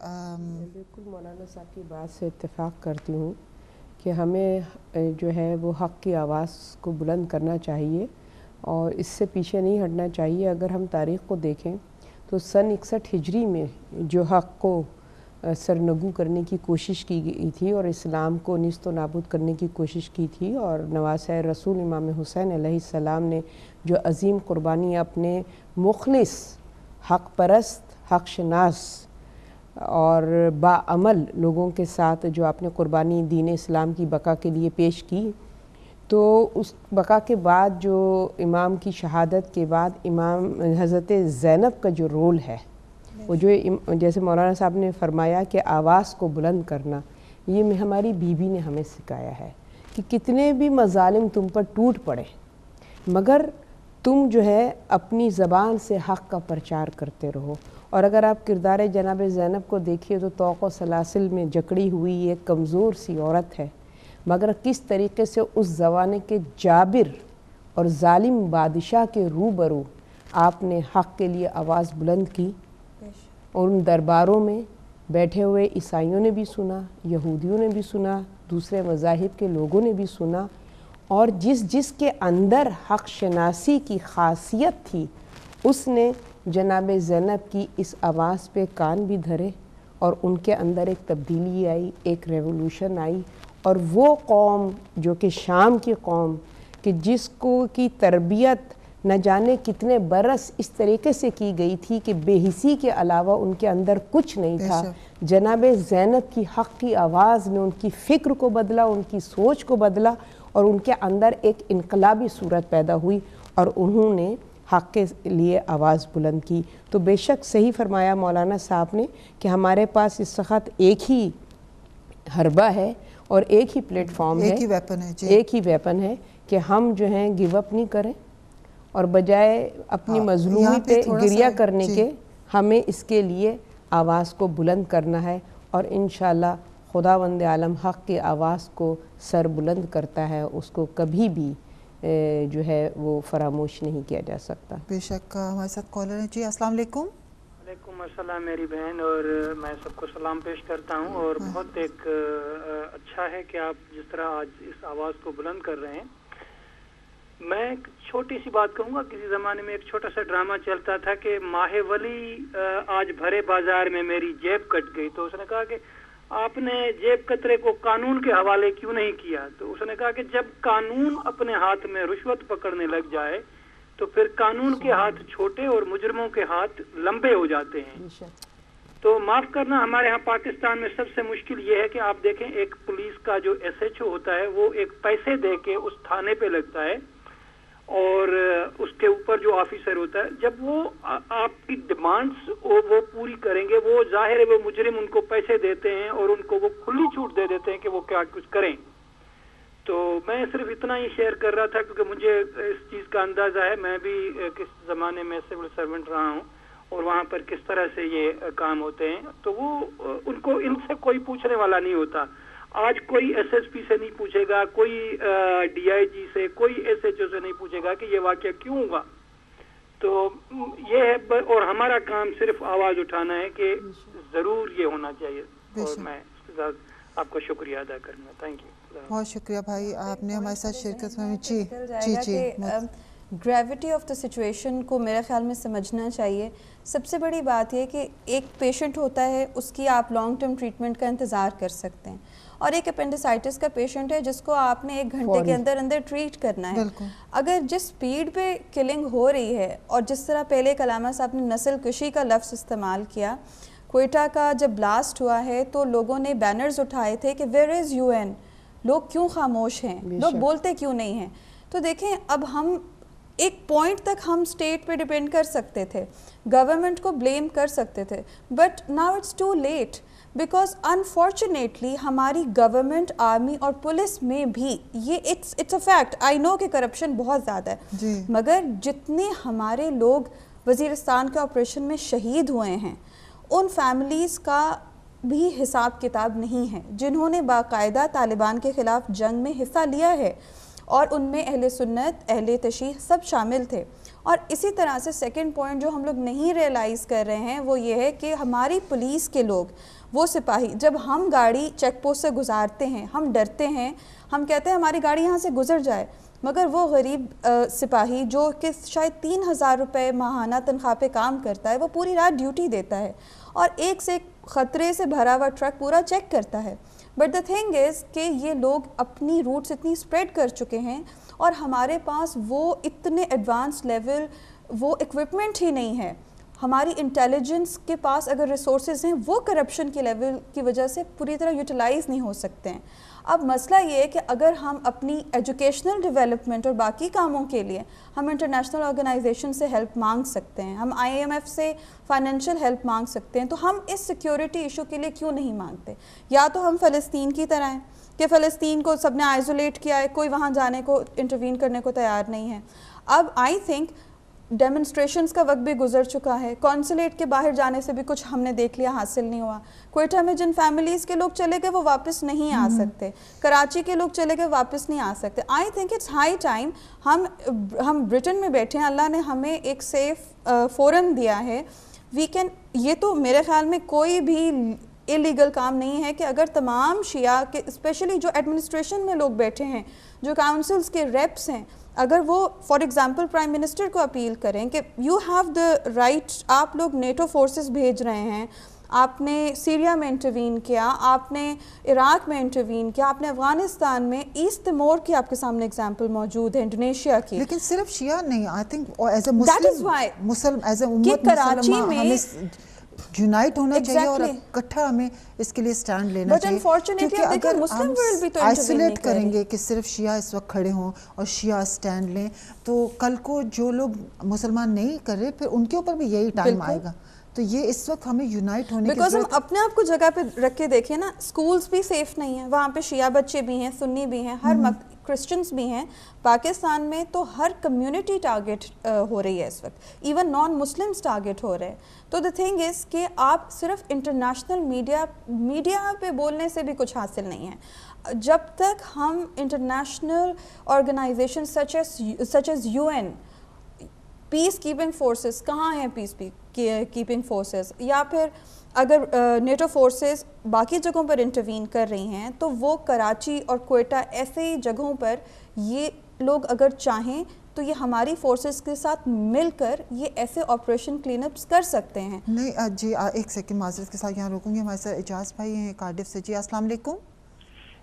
S1: بالکل مولانا صاحب کی بات سے اتفاق کرتی ہوں کہ ہمیں جو ہے وہ حق کی آواز کو بلند کرنا چاہیے اور اس سے پیچھے نہیں ہٹنا چاہیے۔ اگر ہم تاریخ کو دیکھیں تو سن 61 ہجری میں جو حق کو سرنگو کرنے کی کوشش کی گئی تھی اور اسلام کو نیست و نابود کرنے کی کوشش کی تھی، اور نواسۂ رسول امام حسین علیہ السلام نے جو عظیم قربانی اپنے مخلص، حق پرست، حق شناس اور باعمل لوگوں کے ساتھ جو اپنے قربانی دین اسلام کی بقا کے لیے پیش کی، تو اس بقا کے بعد جو امام کی شہادت کے بعد امام حضرت زینب کا جو رول ہے وہ جو جیسے مولانا صاحب نے فرمایا کہ آواز کو بلند کرنا، یہ ہماری بیوی نے ہمیں سکھایا ہے کہ کتنے بھی مظالم تم پر ٹوٹ پڑے مگر تم جو ہے اپنی زبان سے حق کا پرچار کرتے رہو. اور اگر آپ کردار جناب زینب کو دیکھیے تو طوق و سلاسل میں جکڑی ہوئی ایک کمزور سی عورت ہے، مگر کس طریقے سے اس زمانے کے جابر اور ظالم بادشاہ کے روبرو آپ نے حق کے لیے آواز بلند کی. اور ان درباروں میں بیٹھے ہوئے عیسائیوں نے بھی سنا، یہودیوں نے بھی سنا، دوسرے مذاہب کے لوگوں نے بھی سنا، اور جس کے اندر حق شناسی کی خاصیت تھی اس نے جناب زینب کی اس آواز پہ کان بھی دھرے، اور ان کے اندر ایک تبدیلی آئی، ایک ریولوشن آئی. اور وہ قوم جو کہ شام کی قوم کہ جس کو کی تربیت نہ جانے کتنے برس اس طریقے سے کی گئی تھی کہ بے حسی کے علاوہ ان کے اندر کچھ نہیں تھا، جناب زینب کی حق کی آواز نے ان کی فکر کو بدلا، ان کی سوچ کو بدلا، اور ان کے اندر ایک انقلابی صورت پیدا ہوئی اور انہوں نے حق کے لیے آواز بلند کی. تو بے شک صحیح فرمایا مولانا صاحب نے کہ ہمارے پاس اس وقت ایک ہی حربہ ہے اور ایک ہی پلیٹ فارم ہے، ایک ہی ویپن ہے کہ ہم جو ہیں گیو اپ نہیں کریں، اور بجائے اپنی مظلومی پہ گریہ کرنے کے ہمیں اس کے لیے آواز کو بلند کرنا ہے. اور انشاءاللہ خداوند عالم حق کی آواز کو سر بلند کرتا ہے، اس کو کبھی بھی جو ہے وہ فراموش نہیں کیا جا سکتا.
S2: بے شک. ہمارے ساتھ کالر ہیں. جی السلام علیکم.
S7: وعلیکم السلام میری بہن، اور میں سب کو سلام پیش کرتا ہوں. اور بہت ایک اچھا ہے کہ آپ جس طرح آج اس آواز کو بلند کر رہے ہیں. میں ایک چھوٹی سی بات کہوں گا. کسی زمانے میں ایک چھوٹا سا ڈرامہ چلتا تھا کہ ماہ ولی آج بھرے بازار میں میری جیب کٹ گئی. تو اس نے کہا کہ آپ نے جیب کترے کو قانون کے حوالے کیوں نہیں کیا؟ تو اس نے کہا کہ جب قانون اپنے ہاتھ میں رشوت پکڑنے لگ جائے تو پھر قانون کے ہاتھ چھوٹے اور مجرموں کے ہاتھ لمبے ہو جاتے ہیں. تو معاف کرنا، ہمارے ہاں پاکستان میں سب سے مشکل یہ ہے کہ آپ دیکھیں ایک پولیس کا جو ایس ایچ او ہوتا ہے وہ ایک پیسے دے کے اس تھانے پہ لگتا ہے، اور اس کے اوپر جو آفیسر ہوتا ہے جب وہ آپ کی ڈیمانڈز وہ پوری کریں گے، وہ ظاہر ہے وہ مجرم ان کو پیسے دیتے ہیں اور ان کو وہ کھلی چھوٹ دے دیتے ہیں کہ وہ کیا کچھ کریں. تو میں صرف اتنا ہی شیئر کر رہا تھا کیونکہ مجھے اس چیز کا اندازہ ہے، میں بھی کس زمانے میں سول سرونٹ رہا ہوں اور وہاں پر کس طرح سے یہ کام ہوتے ہیں. تو وہ ان کو ان سے کوئی پوچھنے والا نہیں ہوتا. آج کوئی ایس ایس پی سے نہیں پوچھے گا، کوئی ڈی آئی جی سے، کوئی ایس ایچ او سے نہیں پوچھے گا کہ یہ واقعہ کیوں ہوگا. تو یہ ہے، اور ہمارا کام صرف آواز اٹھانا ہے کہ ضرور یہ ہونا چاہیے. اور میں اس کے ساتھ آپ کا شکریہ ادا کرنا. Thank you.
S2: بہت شکریہ بھائی، آپ نے ہمارے ساتھ شرکت میں. جی
S5: گریوٹی آف دا سچویشن کو میرے خیال میں سمجھنا چاہیے. سب سے بڑی بات یہ کہ ایک پیشنٹ ہوتا ہے، اس کی آپ لانگ ٹرم ٹریٹمنٹ کا انتظار کر سکتے ہیں، اور ایک اپینڈیسائٹس کا پیشنٹ ہے جس کو آپ نے 1 گھنٹے کے اندر ٹریٹ کرنا ہے. اگر جس سپیڈ پہ کلنگ ہو رہی ہے، اور جس طرح پہلے علامہ صاحب نے نسل کشی کا لفظ استعمال کیا، کوئٹہ کا جب بلاسٹ ہوا ہے تو لوگوں نے بینرز اٹھائے تھے کہ ویئر از یو این، لوگ کیوں خاموش ہیں، لوگ بولتے کیوں نہیں ہیں. تو دیکھیں اب ہم ایک پوائنٹ تک ہم اسٹیٹ پہ ڈیپینڈ کر سکتے تھے، گورنمنٹ کو بلیم کر سکتے تھے، but now it's too late. Because unfortunately ہماری گورنمنٹ، آرمی اور پولیس میں بھی یہ اٹس اے فیکٹ. آئی نو کہ کرپشن بہت زیادہ ہے، مگر جتنے ہمارے لوگ وزیرستان کے آپریشن میں شہید ہوئے ہیں ان فیملیز کا بھی حساب کتاب نہیں ہے، جنہوں نے باقاعدہ طالبان کے خلاف جنگ میں حصہ لیا ہے، اور ان میں اہل سنت، اہل تشیع سب شامل تھے. اور اسی طرح سے سیکنڈ پوائنٹ جو ہم لوگ نہیں ریئلائز کر رہے ہیں وہ یہ ہے کہ ہماری پولیس کے لوگ، وہ سپاہی، جب ہم گاڑی چیک پوسٹ سے گزارتے ہیں ہم ڈرتے ہیں، ہم کہتے ہیں ہماری گاڑی یہاں سے گزر جائے، مگر وہ غریب سپاہی جو کہ شاید 3,000 روپے ماہانہ تنخواہ پہ کام کرتا ہے، وہ پوری رات ڈیوٹی دیتا ہے اور ایک سے ایک خطرے سے بھرا ہوا ٹرک پورا چیک کرتا ہے. بٹ دا تھنگ از کہ یہ لوگ اپنی روٹس اتنی اسپریڈ کر چکے ہیں اور ہمارے پاس وہ اتنے ایڈوانس لیول وہ اکوپمنٹ ہی نہیں ہے. ہماری انٹیلیجنس کے پاس اگر ریسورسز ہیں وہ کرپشن کے لیول کی وجہ سے پوری طرح یوٹیلائز نہیں ہو سکتے ہیں. اب مسئلہ یہ ہے کہ اگر ہم اپنی ایجوکیشنل ڈیولپمنٹ اور باقی کاموں کے لیے ہم انٹرنیشنل آرگنائزیشن سے ہیلپ مانگ سکتے ہیں، ہم IMF سے فائنینشیل ہیلپ مانگ سکتے ہیں، تو ہم اس سیکیورٹی ایشو کے لیے کیوں نہیں مانگتے؟ یا تو ہم فلسطین کی طرح ہیں کہ فلسطین کو سب نے آئزولیٹ کیا ہے, کوئی وہاں جانے کو انٹروین کرنے کو تیار نہیں ہے. اب آئی تھنک ڈیمونسٹریشنز کا وقت بھی گزر چکا ہے, کونسولیٹ کے باہر جانے سے بھی کچھ ہم نے دیکھ لیا, حاصل نہیں ہوا. کوئٹہ میں جن فیملیز کے لوگ چلے گئے وہ واپس نہیں آ سکتے, کراچی کے لوگ چلے گئے واپس نہیں آ سکتے. I think it's high time, ہم برٹن میں بیٹھے ہیں, اللہ نے ہمیں ایک سیف فورم دیا ہے, وی کین, یہ تو میرے خیال میں کوئی بھی الیگل کام نہیں ہے کہ اگر تمام شیعہ کے اسپیشلی جو ایڈمنسٹریشن میں لوگ بیٹھے ہیں, جو کاؤنسلز کے ریپس ہیں, اگر وہ فار ایگزامپل پرائم منسٹر کو اپیل کریں کہ یو ہیو دا رائٹ, آپ لوگ نیٹو فورسز بھیج رہے ہیں, آپ نے سیریا میں انٹروین کیا, آپ نے عراق میں انٹروین کیا, آپ نے افغانستان میں, ایسٹ تیمور کی آپ کے سامنے اگزامپل موجود ہے, انڈونیشیا کی.
S2: لیکن صرف شیعہ نہیں, I think as a Muslim as a
S5: امت کراچی میں
S2: یونائٹ ہونا چاہیے اور اکٹھا ہمیں اس کے لیے سٹینڈ لینا چاہیے. کیونکہ اگر ہم آئسولیٹ کریں گے کہ صرف شیعہ اس وقت کھڑے ہوں اور شیعہ سٹینڈ لیں, تو کل کو جو لوگ مسلمان نہیں کر رہے پھر ان کے اوپر بھی یہی ٹائم آئے گا. تو یہ اس وقت ہمیں یونائٹ ہونے کی
S5: بیکاز ہم اپنے آپ کو جگہ پہ رکھ کے دیکھیں نا, سکولز بھی سیف نہیں ہیں, وہاں پہ شیعہ بچے بھی ہیں, سنی بھی ہیں, ہر کرسچنز بھی ہیں. پاکستان میں تو ہر کمیونٹی ٹارگٹ ہو رہی ہے اس وقت, ایون نان مسلمز ٹارگٹ ہو رہے ہیں. تو دا تھنگ از کہ آپ صرف انٹرنیشنل میڈیا پہ بولنے سے بھی کچھ حاصل نہیں ہے. جب تک ہم international organisation such as UN, peace keeping forces کہاں ہیں, پیس کیپنگ فورسز, یا پھر اگر نیٹو فورسز باقی جگہوں پر انٹروین کر رہی ہیں تو وہ کراچی اور کوئٹہ ایسے جگہوں پر یہ لوگ اگر چاہیں تو یہ ہماری فورسز کے ساتھ مل کر یہ ایسے آپریشن کلین اپس کر سکتے ہیں.
S2: نہیں جی, ایک سیکنڈ معذرت کے ساتھ یہاں روکوں گی. ہمارے ساتھ اعجاز بھائی ہیں کارڈف سے. جی السلام علیکم.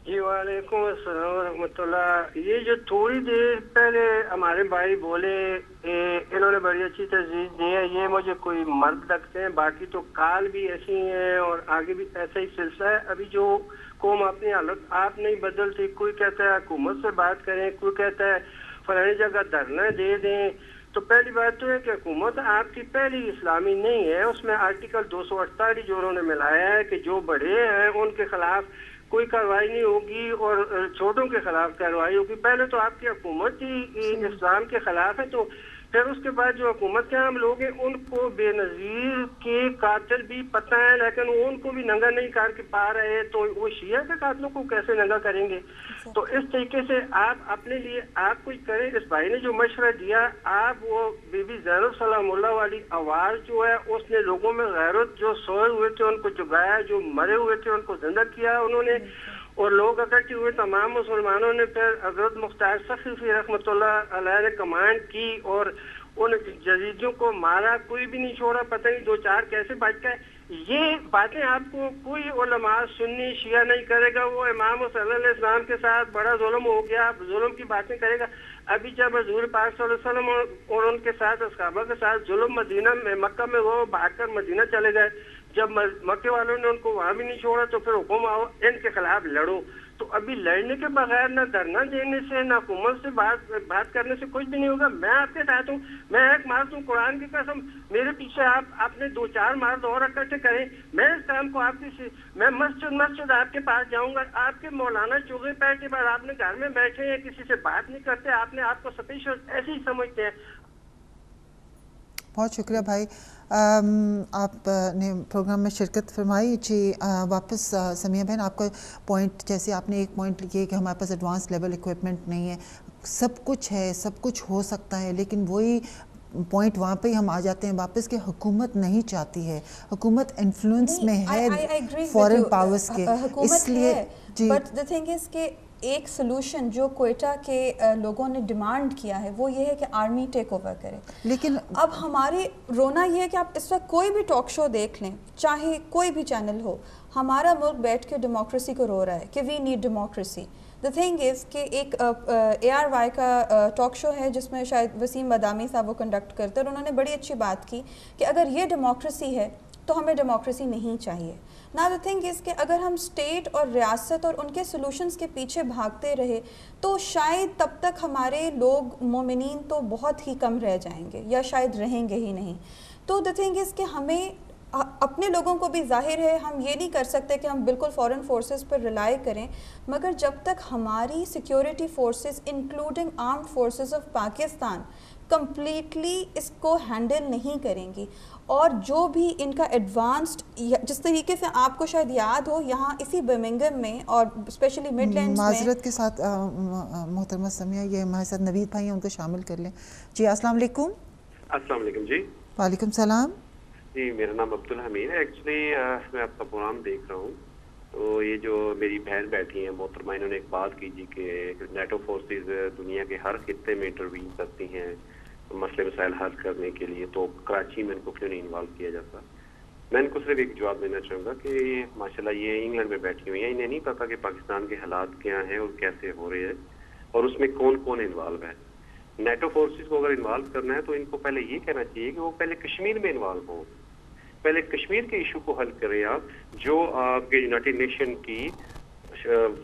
S8: جی وعلیکم السلام ورحمۃ اللہ. یہ جو تھوڑی دیر پہلے ہمارے بھائی بولے انہوں نے بڑی اچھی تجویز دی ہے. یہ مجھے کوئی مرد لگتے ہیں, باقی تو کال بھی ایسی ہیں اور آگے بھی ایسا ہی سلسلہ ہے. ابھی جو قوم اپنی حالت آپ نہیں بدلتی, کوئی کہتا ہے حکومت سے بات کریں, کوئی کہتا ہے فلانی جگہ دھرنا دے دیں. تو پہلی بات تو ہے کہ حکومت آپ کی پہلی اسلامی نہیں ہے. اس میں آرٹیکل 248 جو انہوں نے ملایا ہے کہ جو بڑے ہیں ان کے خلاف کوئی کارروائی نہیں ہوگی اور چھوٹوں کے خلاف کارروائی ہوگی. پہلے تو آپ کی حکومت ہی اسلام کے خلاف ہے, تو پھر اس کے بعد جو حکومت کے عام لوگ ہیں ان کو بے نظیر کے قاتل بھی پتہ ہے, لیکن وہ ان کو بھی ننگا نہیں کر کے پا رہے, تو وہ شیعہ کے قاتلوں کو کیسے ننگا کریں گے؟ تو اس طریقے سے آپ اپنے لیے آپ کچھ کریں. اس بھائی نے جو مشورہ دیا, آپ وہ بی بی زینب سلام اللہ والی آواز جو ہے اس نے لوگوں میں غیرت, جو سوئے ہوئے تھے ان کو جگایا, جو مرے ہوئے تھے ان کو زندہ کیا انہوں نے, اور لوگ اکٹھے ہوئے تمام مسلمانوں نے. پھر حضرت مختار صفی رحمۃ اللہ علیہ نے کمانڈ کی اور ان جزیدیوں کو مارا, کوئی بھی نہیں چھوڑا, پتہ نہیں دو چار کیسے بچ گئے. یہ باتیں آپ کو کوئی علماء سنی شیعہ نہیں کرے گا. وہ امام صلی اللہ علیہ وسلم کے ساتھ بڑا ظلم ہو گیا, ظلم کی باتیں کرے گا. ابھی جب حضور پاک صلی اللہ علیہ وسلم اور ان کے ساتھ اصحابہ کے ساتھ ظلم مدینہ میں مکہ میں وہ بھاگ کر مدینہ چلے گئے, جب مکے والوں نے ان کو وہاں بھی نہیں چھوڑا تو پھر حکم آؤ ان کے خلاف لڑو. تو ابھی لڑنے کے بغیر نہ دھرنا دینے سے نہ حکومت سے بات کرنے سے کچھ بھی نہیں ہوگا. میں آپ کے ساتھ ہوں, میں ایک مرد ہوں, قرآن کی قسم میرے پیچھے آپ اپنے دو چار مرد اور اکٹھے کریں. میں اس کام کو آپ کی میں مسجد آپ کے پاس جاؤں گا. آپ کے مولانا چوغے پیر کے بعد آپ نے گھر میں بیٹھے ہیں, کسی سے بات نہیں کرتے, آپ نے آپ کو سپیشل ایسے ہی سمجھتے ہیں.
S2: بہت شکریہ بھائی, آپ نے پروگرام میں شرکت فرمائی. جی واپس سمیہ بہن, آپ کا پوائنٹ, جیسے آپ نے ایک پوائنٹ یہ کہ ہمارے پاس ایڈوانس لیول ایکوپمنٹ نہیں ہے, سب کچھ ہے, سب کچھ ہو سکتا ہے, لیکن وہی پوائنٹ وہاں پہ ہی ہم آ جاتے ہیں واپس کہ حکومت نہیں چاہتی ہے, حکومت انفلوئنس میں ہے فورن پاورز کے, اس لیے جی.
S5: بٹ دا تھنگ از کہ ایک سلوشن جو کوئٹہ کے لوگوں نے ڈیمانڈ کیا ہے وہ یہ ہے کہ آرمی ٹیک اوور کرے.
S2: لیکن
S5: اب ہمارے رونا یہ ہے کہ آپ اس وقت کوئی بھی ٹاک شو دیکھ لیں, چاہے کوئی بھی چینل ہو, ہمارا ملک بیٹھ کے ڈیموکریسی کو رو رہا ہے کہ we need democracy. The thing is کہ ایک ARY کا ٹاک شو ہے جس میں شاید وسیم بادامی صاحب وہ کنڈکٹ کرتے, اور انہوں نے بڑی اچھی بات کی کہ اگر یہ ڈیموکریسی ہے تو ہمیں ڈیموکریسی نہیں چاہیے. نا دا تھنگ از کہ اگر ہم اسٹیٹ اور ریاست اور ان کے سلوشنز کے پیچھے بھاگتے رہے تو شاید تب تک ہمارے لوگ مومنین تو بہت ہی کم رہ جائیں گے یا شاید رہیں گے ہی نہیں. تو دا تھنگ از کہ ہمیں اپنے لوگوں کو بھی ظاہر ہے ہم یہ نہیں کر سکتے کہ ہم بالکل فورن فورسز پر ریلائی کریں، مگر جب تک ہماری security forces including armed forces of Pakistan completely اس کو ہینڈل نہیں کریں گی، اور جو بھی ان کا ایڈوانسڈ، جس طریقے سے آپ کو شاید یاد ہو یہاں اسی برمنگھم میں اور اسپیشلی مڈ لینڈز میں،
S2: معذرت کے ساتھ محترمہ سمیہ، یہ ہمارے ساتھ نوید بھائی ہیں، ان کو شامل کر لیں. جی السلام علیکم.
S9: السلام علیکم. جی
S2: وعلیکم السلام.
S9: جی میرا نام عبدالحمید ہے. ایکچولی میں آپ کا پروگرام دیکھ رہا ہوں، تو یہ جو میری بہن بیٹھی ہیں محترمہ، انہوں نے ایک بات کی جی کہ نیٹو فورسز دنیا کے ہر خطے میں انٹروین کرتی ہیں مسئلے مسائل حل کرنے کے لیے، تو کراچی میں ان کو کیوں نہیں انوالو کیا جاتا. میں ان کو صرف ایک جواب دینا چاہوں گا کہ ماشاءاللہ یہ انگلینڈ میں بیٹھی ہوئی ہیں، انہیں نہیں پتا کہ پاکستان کے حالات کیا ہیں اور کیسے ہو رہے ہیں اور اس میں کون کون انوالو ہے. نیٹو فورسز کو اگر انوالو کرنا ہے تو ان کو پہلے یہ کہنا چاہیے کہ وہ پہلے کشمیر میں انوالو ہوں، پہلے کشمیر کے ایشو کو حل کریں آپ، جو آپ کے یونائٹڈ نیشن کی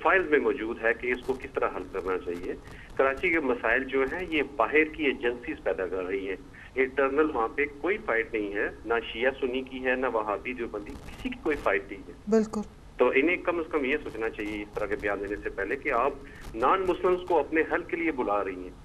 S9: فائلز میں موجود ہے کہ اس کو کس طرح حل کرنا چاہیے. کراچی کے مسائل جو ہیں یہ باہر کی ایجنسیز پیدا کر رہی ہیں، انٹرنل وہاں پہ کوئی فائٹ نہیں ہے، نہ شیعہ سنی کی ہے، نہ وہابی دیوبندی، کسی کی کوئی فائٹ نہیں ہے.
S2: بالکل.
S9: تو انہیں کم از کم یہ سوچنا چاہیے اس طرح کے بیان دینے سے پہلے کہ آپ نان مسلمس کو اپنے حل کے لیے بلا رہی ہیں.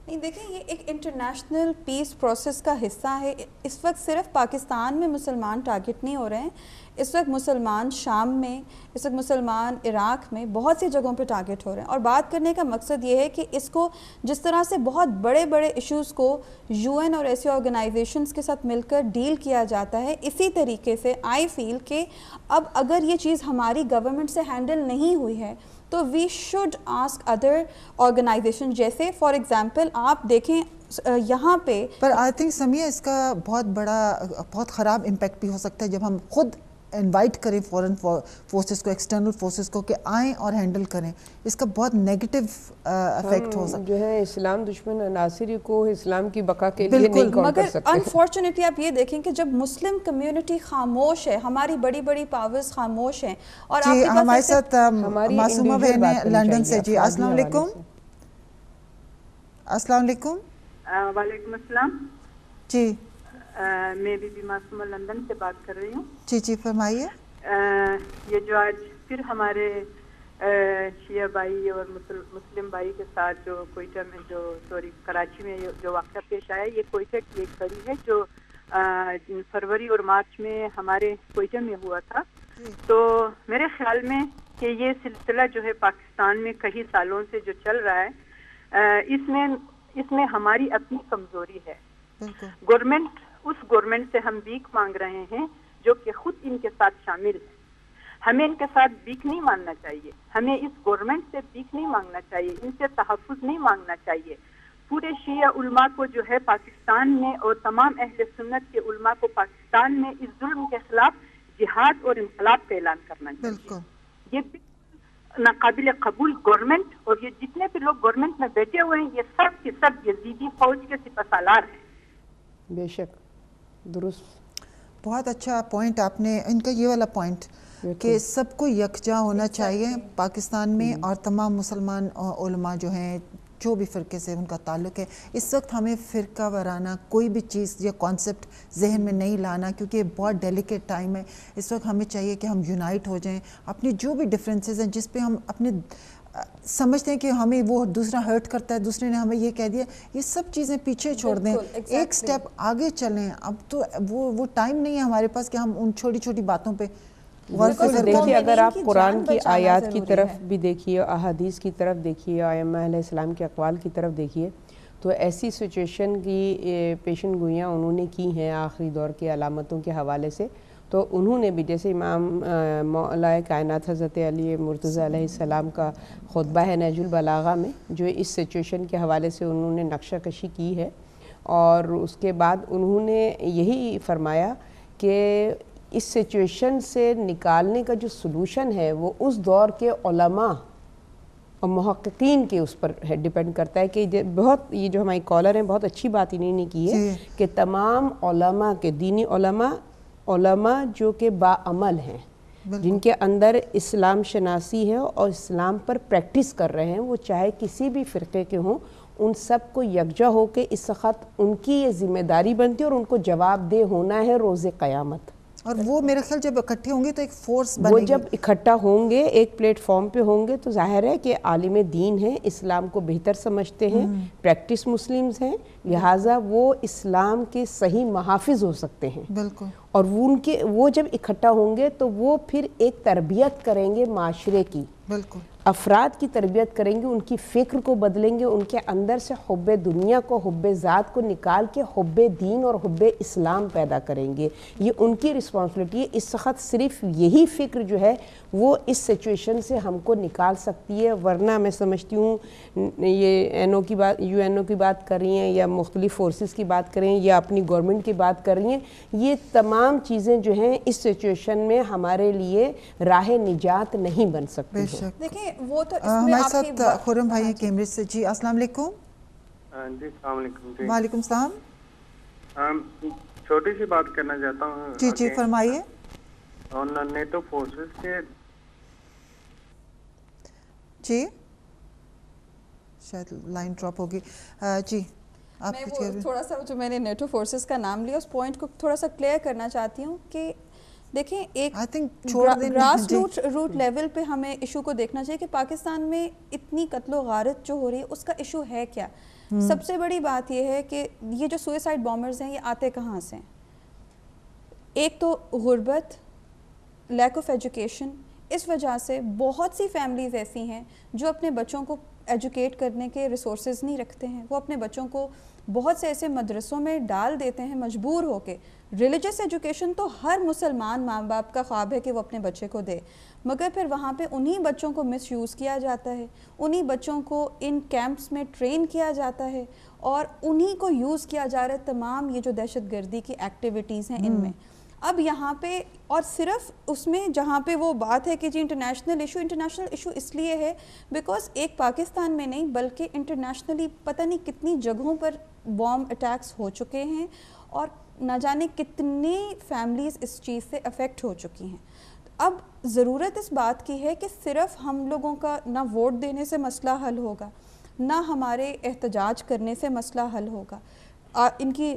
S5: نہیں دیکھیں، یہ ایک انٹرنیشنل پیس پروسیس کا حصہ ہے. اس وقت صرف پاکستان میں مسلمان ٹارگٹ نہیں ہو رہے ہیں، اس وقت مسلمان شام میں، اس وقت مسلمان عراق میں، بہت سی جگہوں پہ ٹارگٹ ہو رہے ہیں. اور بات کرنے کا مقصد یہ ہے کہ اس کو جس طرح سے بہت بڑے بڑے ایشوز کو یو این اور ایسی آرگنائزیشنز کے ساتھ مل کر ڈیل کیا جاتا ہے، اسی طریقے سے آئی فیل کہ اب اگر یہ چیز ہماری گورنمنٹ سے ہینڈل نہیں ہوئی ہے تو we should ask other organisation. جیسے فار ایگزامپل آپ دیکھیں یہاں پہ،
S2: پر آئی تھنک سمیہ اس کا بہت بڑا بہت خراب امپیکٹ بھی ہو سکتا ہے جب ہم خود انوائٹ کریں فورن فورسز کو، ایکسٹرنل فورسز کو کہ آئیں اور ہینڈل کریں. اس کا بہت نیگیٹو افیکٹ ہو سکتا ہے.
S1: جو ہے اسلام دشمن عناصر کو اسلام کی بقا کے لیے نہیں کاؤنٹ کر سکتے.
S5: مگر انفارچونیٹلی آپ یہ دیکھیں کہ جب مسلم کمیونٹی خاموش ہے، ہماری بڑی بڑی پاورز خاموش ہیں. اور
S2: جی ہمارے ساتھ معصومہ بہن ہے لنڈن سے. جی السلام علیکم. السلام علیکم.
S10: وعلیکم السلام.
S2: جی
S10: میں بی بی معصومہ لندن سے بات کر رہی ہوں.
S2: جی جی فرمائیے.
S10: یہ جو آج پھر ہمارے شیعہ بھائی اور مسلم بھائی کے ساتھ جو کوئٹہ میں کراچی میں جو واقعہ پیش آیا، یہ کوئٹہ کی ایک کڑی ہے جو فروری اور مارچ میں ہمارے کوئٹہ میں ہوا تھا. تو میرے خیال میں کہ یہ سلسلہ جو ہے پاکستان میں کئی سالوں سے جو چل رہا ہے، اس میں ہماری اپنی کمزوری ہے. گورنمنٹ سے ہم بھیک مانگ رہے ہیں جو کہ خود ان کے ساتھ شامل ہے. ہمیں ان کے ساتھ بھیک نہیں مانگنا چاہیے، ہمیں اس گورنمنٹ سے بھیک نہیں مانگنا چاہیے، ان سے تحفظ نہیں مانگنا چاہیے. پورے شیعہ علماء کو جو ہے پاکستان میں اور تمام اہل سنت کے علماء کو پاکستان میں اس ظلم کے خلاف جہاد اور انقلاب کا اعلان کرنا چاہیے. یہ ناقابل قبول گورنمنٹ اور یہ جتنے بھی لوگ گورنمنٹ میں بیٹھے ہوئے ہیں یہ سب کے سب یزیدی فوج کے سپہ سالار ہیں.
S1: بے شک درست.
S2: بہت اچھا پوائنٹ آپ نے، ان کا یہ والا پوائنٹ کہ سب کو یکجا ہونا چاہیے پاکستان میں، اور تمام مسلمان علماء جو ہیں جو بھی فرقے سے ان کا تعلق ہے. اس وقت ہمیں فرقہ وارانہ کوئی بھی چیز یا کانسیپٹ ذہن میں نہیں لانا، کیونکہ یہ بہت ڈیلیکیٹ ٹائم ہے. اس وقت ہمیں چاہیے کہ ہم یونائٹ ہو جائیں. اپنی جو بھی ڈفرینسز ہیں جس پہ ہم اپنے سمجھتے ہیں کہ ہمیں وہ دوسرا ہرٹ کرتا ہے، دوسرے نے ہمیں یہ کہہ دیا، یہ سب چیزیں پیچھے چھوڑ دیں، ایک سٹیپ آگے چلیں. اب تو وہ ٹائم نہیں ہے ہمارے پاس کہ ہم ان چھوٹی چھوٹی باتوں پہ
S1: دیکھیے. اگر آپ قرآن کی آیات کی طرف بھی دیکھیے، احادیث کی طرف دیکھیے، ائمہ علیہ السلام کے اقوال کی طرف دیکھیے، تو ایسی سچویشن کی پیشن گوئیاں انہوں نے کی ہیں آخری دور کے علامتوں کے حوالے سے. تو انہوں نے بھی، جیسے امام مولا کائنات حضرت علی مرتضیٰ علیہ السلام کا خطبہ ہے نہج البلاغہ میں، جو اس سچویشن کے حوالے سے انہوں نے نقشہ کشی کی ہے. اور اس کے بعد انہوں نے یہی فرمایا کہ اس سچویشن سے نکالنے کا جو سلوشن ہے وہ اس دور کے علماء اور محققین کے اس پر ڈیپینڈ کرتا ہے. کہ بہت یہ جو ہماری کالر ہیں بہت اچھی بات انہوں نے کی ہے کہ تمام علماء کے، دینی علماء جو کہ باعمل ہیں، جن کے اندر اسلام شناسی ہے اور اسلام پر پریکٹس کر رہے ہیں، وہ چاہے کسی بھی فرقے کے ہوں، ان سب کو یکجا ہو کے اس وقت ان کی یہ ذمہ داری بنتی ہے اور ان کو جواب دہ ہونا ہے روز قیامت.
S2: اور وہ میرے خیال جب اکٹھے ہوں گے تو ایک فورس بنے گی.
S1: وہ جب اکٹھا ہوں گے ایک پلیٹ فارم پہ ہوں گے تو ظاہر ہے کہ عالم دین ہیں، اسلام کو بہتر سمجھتے ہیں، پریکٹس مسلمز ہیں، لہٰذا وہ اسلام کے صحیح محافظ ہو سکتے ہیں.
S2: بالکل.
S1: اور وہ جب اکٹھا ہوں گے تو وہ پھر ایک تربیت کریں گے معاشرے کی.
S2: بالکل.
S1: افراد کی تربیت کریں گے، ان کی فکر کو بدلیں گے، ان کے اندر سے حب دنیا کو، حب ذات کو نکال کے حب دین اور حب اسلام پیدا کریں گے. یہ ان کی رسپانسبلٹی ہے. اس وقت صرف یہی فکر جو ہے وہ اس سچویشن سے ہم کو نکال سکتی ہے، ورنہ میں سمجھتی ہوں یہ یو این او کی بات کر رہی ہیں یا مختلف فورسز کی بات کر رہی ہیں یا اپنی گورنمنٹ کی بات کر رہی ہیں، یہ تمام چیزیں جو ہیں اس سچویشن میں ہمارے لیے راہ نجات نہیں بن سکتی ہیں.
S5: دیکھیں وہ تو
S2: ہمارے ساتھ خرم بھائی ہیں کیمبرج سے. جی السلام علیکم.
S11: جی السلام علیکم.
S2: وعلیکم السلام.
S11: چھوٹی سی بات کرنا چاہتا ہوں.
S2: جی جی فرمائیے.
S11: نیٹو فورسز کے
S2: جی شاید لائن ڈراپ ہوگی. جی آپ
S5: میں تھوڑا سا جو میں نے نیٹو فورسز کا نام لیا اس پوائنٹ کو تھوڑا سا کلیئر کرنا چاہتی ہوں کہ دیکھیں ایک گراس روٹ لیول پہ ہمیں ایشو کو دیکھنا چاہیے کہ پاکستان میں اتنی قتل و غارت جو ہو رہی ہے اس کا ایشو ہے کیا. سب سے بڑی بات یہ ہے کہ یہ جو سوئسائڈ بامبرز ہیں یہ آتے کہاں سے ہیں؟ ایک تو غربت، لیک آف ایجوکیشن. اس وجہ سے بہت سی فیملیز ایسی ہیں جو اپنے بچوں کو ایجوکیٹ کرنے کے ریسورسز نہیں رکھتے ہیں. وہ اپنے بچوں کو بہت سے ایسے مدرسوں میں ڈال دیتے ہیں مجبور ہو کے. ریلیجس ایجوکیشن تو ہر مسلمان ماں باپ کا خواب ہے کہ وہ اپنے بچے کو دے، مگر پھر وہاں پہ انہی بچوں کو مس یوز کیا جاتا ہے، انہی بچوں کو ان کیمپس میں ٹرین کیا جاتا ہے اور انہی کو یوز کیا جا رہا ہے تمام یہ جو دہشت گردی کی ایکٹیویٹیز ہیں ان میں. اب یہاں پہ اور صرف اس میں جہاں پہ وہ بات ہے کہ جی انٹرنیشنل ایشو اس لیے ہے بیکاز ایک پاکستان میں نہیں بلکہ انٹرنیشنلی پتہ نہیں کتنی جگہوں پر بام اٹیکس ہو چکے ہیں اور نہ جانے کتنی فیملیز اس چیز سے افیکٹ ہو چکی ہیں. اب ضرورت اس بات کی ہے کہ صرف ہم لوگوں کا نہ ووٹ دینے سے مسئلہ حل ہوگا، نہ ہمارے احتجاج کرنے سے مسئلہ حل ہوگا. ان کی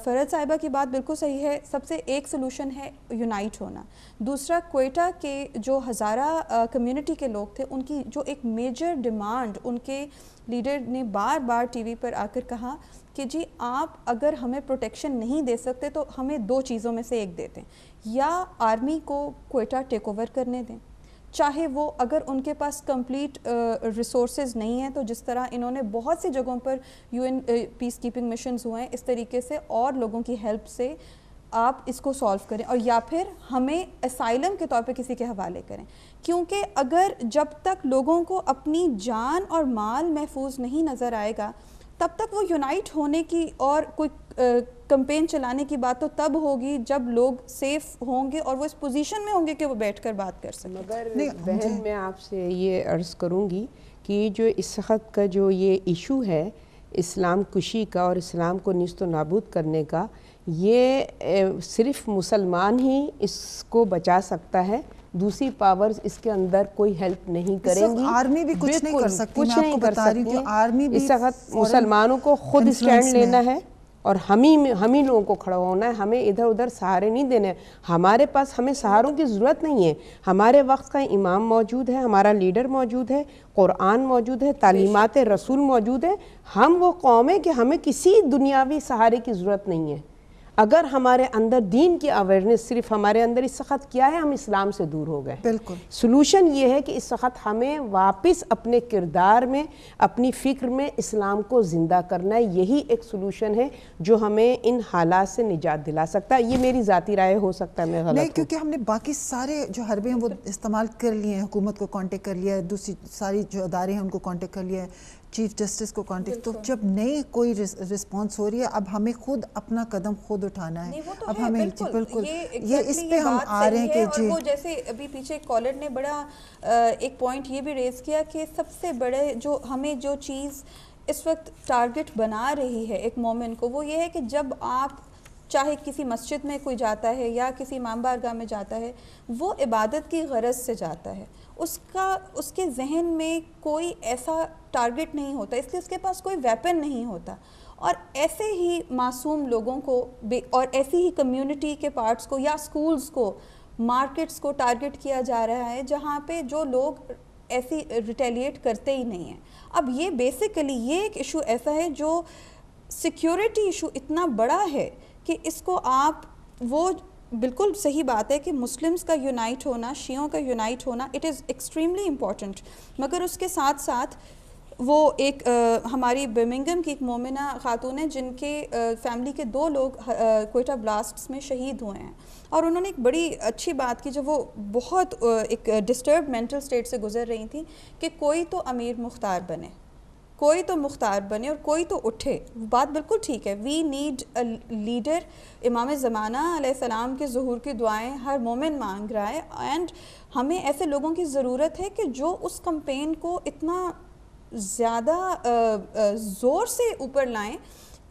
S5: فرد صاحبہ کی بات بالکل صحیح ہے. سب سے ایک سلوشن ہے یونائٹ ہونا. دوسرا کوئٹہ کے جو ہزارہ کمیونٹی کے لوگ تھے ان کی جو ایک میجر ڈیمانڈ ان کے لیڈر نے بار بار ٹی وی پر آ کر کہا کہ جی آپ اگر ہمیں پروٹیکشن نہیں دے سکتے تو ہمیں دو چیزوں میں سے ایک دیتے ہیں، یا آرمی کو کوئٹہ ٹیک اوور کرنے دیں، چاہے وہ اگر ان کے پاس کمپلیٹ ریسورسز نہیں ہیں تو جس طرح انہوں نے بہت سی جگہوں پر U N peace keeping missions ہوئے ہیں اس طریقے سے اور لوگوں کی ہیلپ سے آپ اس کو سالو کریں، اور یا پھر ہمیں اسائلم کے طور پہ کسی کے حوالے کریں. کیونکہ اگر جب تک لوگوں کو اپنی جان اور مال محفوظ نہیں نظر آئے گا تب تک وہ یونائٹ ہونے کی اور کوئی کمپین چلانے کی بات تو تب ہوگی جب لوگ سیف ہوں گے اور وہ اس پوزیشن میں ہوں گے کہ وہ بیٹھ کر بات کر سکیں.
S1: مگر بہن میں آپ سے یہ عرض کروں گی کہ جو اس وقت کا جو یہ ایشو ہے اسلام کشی کا اور اسلام کو نیست و نابود کرنے کا، یہ صرف مسلمان ہی اس کو بچا سکتا ہے. دوسری پاورز اس کے اندر کوئی ہیلپ نہیں کریں گی.
S2: آرمی بھی کچھ نہیں کر سکتی.
S1: کچھ نہیں کر سکتی. اس وقت مسلمانوں کو خود اسٹینڈ لینا ہے اور ہم ہی لوگوں کو کھڑا ہونا ہے. ہمیں ادھر ادھر سہارے نہیں دینے. ہمارے پاس ہمیں سہاروں کی ضرورت نہیں ہے. ہمارے وقت کا امام موجود ہے، ہمارا لیڈر موجود ہے، قرآن موجود ہے، تعلیمات رسول موجود ہے. ہم وہ قوم ہیں کہ ہمیں کسی دنیاوی سہارے کی ضرورت نہیں ہے. اگر ہمارے اندر دین کی اویئرنیس صرف ہمارے اندر اس وقت کیا ہے، ہم اسلام سے دور ہو گئے.
S2: بالکل.
S1: سلوشن یہ ہے کہ اس وقت ہمیں واپس اپنے کردار میں اپنی فکر میں اسلام کو زندہ کرنا ہے. یہی ایک سلوشن ہے جو ہمیں ان حالات سے نجات دلا سکتا ہے. یہ میری ذاتی رائے ہو سکتا ہے میں غلط
S2: نہیں، کیونکہ ہم نے باقی سارے جو حربے ہیں وہ استعمال کر لیے ہیں. حکومت کو کانٹیکٹ کر لیا ہے، دوسری ساری جو ادارے ہیں ان کو کانٹیکٹ کر لیا ہے، چیف جسٹس کو کانٹیکٹ. تو جب نئی کوئی رسپانس ہو رہی ہے اب ہمیں خود اپنا قدم خود اٹھانا ہے. اب ہمیں بالکل یہ اس پہ ہم آ رہے ہیں کہ جی
S5: وہ جیسے ابھی پیچھے کالر نے بڑا ایک پوائنٹ یہ بھی ریز کیا کہ سب سے بڑے جو ہمیں جو چیز اس وقت ٹارگٹ بنا رہی ہے ایک مومن کو، وہ یہ ہے کہ جب آپ چاہے کسی مسجد میں کوئی جاتا ہے یا کسی امام بارگاہ میں جاتا ہے، وہ عبادت کی غرض سے جاتا ہے، اس کے ذہن میں کوئی ایسا ٹارگٹ نہیں ہوتا، اس لیے اس کے پاس کوئی ویپن نہیں ہوتا. اور ایسے ہی معصوم لوگوں کو اور ایسی ہی کمیونٹی کے پارٹس کو یا سکولز کو، مارکیٹس کو ٹارگٹ کیا جا رہا ہے جہاں پہ جو لوگ ایسی ریٹیلیٹ کرتے ہی نہیں ہیں. اب یہ بیسیکلی یہ ایک ایشو ایسا ہے جو سیکیورٹی ایشو اتنا بڑا ہے کہ اس کو آپ، وہ بالکل صحیح بات ہے کہ مسلمز کا یونائٹ ہونا، شیعوں کا یونائٹ ہونا، اٹ از ایکسٹریملی امپورٹنٹ، مگر اس کے ساتھ ساتھ وہ ایک ہماری برمنگھم کی ایک مومنہ خاتون ہے جن کے فیملی کے 2 لوگ کوئٹہ بلاسٹس میں شہید ہوئے ہیں، اور انہوں نے ایک بڑی اچھی بات کی جب وہ بہت ایک ڈسٹرب مینٹل سٹیٹ سے گزر رہی تھیں کہ کوئی تو امیر مختار بنے، کوئی تو مختار بنے اور کوئی تو اٹھے. بات بالکل ٹھیک ہے، وی نیڈ اے لیڈر. امام زمانہ علیہ السلام کے ظہور کی دعائیں ہر مومن مانگ رہا ہے، اینڈ ہمیں ایسے لوگوں کی ضرورت ہے کہ جو اس کمپین کو اتنا زیادہ زور سے اوپر لائیں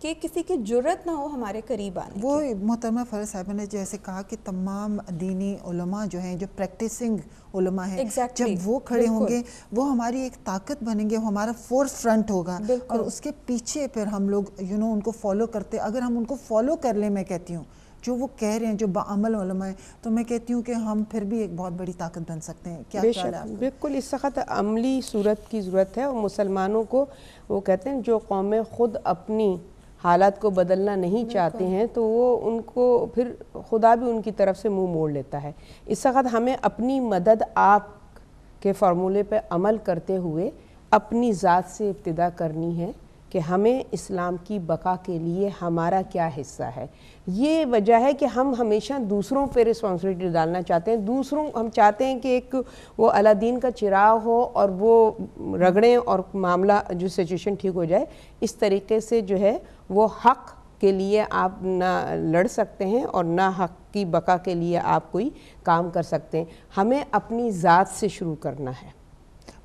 S5: کہ کسی کی جرت نہ ہو ہمارے قریب آنے.
S2: وہ محترمہ فرح صاحبہ نے جیسے کہا کہ تمام دینی علماء جو ہیں، جو پریکٹسنگ علماء ہیں، جب وہ کھڑے ہوں گے وہ ہماری ایک طاقت بنیں گے، وہ ہمارا فورس فرنٹ ہوگا، اور اس کے پیچھے پھر ہم لوگ ان کو فالو کرتے. اگر ہم ان کو فالو کر لیں، میں کہتی ہوں جو وہ کہہ رہے ہیں، جو باعمل علماء ہیں، تو میں کہتی ہوں کہ ہم پھر بھی ایک بہت بڑی طاقت بن سکتے ہیں. کیا خیال ہے آپ کا؟
S1: بالکل اس وقت عملی صورت کی ضرورت ہے، اور مسلمانوں کو، وہ کہتے ہیں جو قومیں خود اپنی حالات کو بدلنا نہیں چاہتے ہیں تو وہ ان کو پھر خدا بھی ان کی طرف سے منہ موڑ لیتا ہے. اس وقت ہمیں اپنی مدد آپ کے فارمولے پہ عمل کرتے ہوئے اپنی ذات سے ابتدا کرنی ہے کہ ہمیں اسلام کی بقا کے لیے ہمارا کیا حصہ ہے. یہ وجہ ہے کہ ہم ہمیشہ دوسروں پہ رسپانسبلٹی ڈالنا چاہتے ہیں. ہم چاہتے ہیں کہ ایک وہ علادین کا چراغ ہو اور وہ رگڑیں اور معاملہ جو سچویشن ٹھیک ہو جائے. اس طریقے سے جو ہے وہ حق کے لیے آپ نہ لڑ سکتے ہیں اور نہ حق کی بقا کے لیے آپ کوئی کام کر سکتے ہیں. ہمیں اپنی ذات سے شروع کرنا ہے.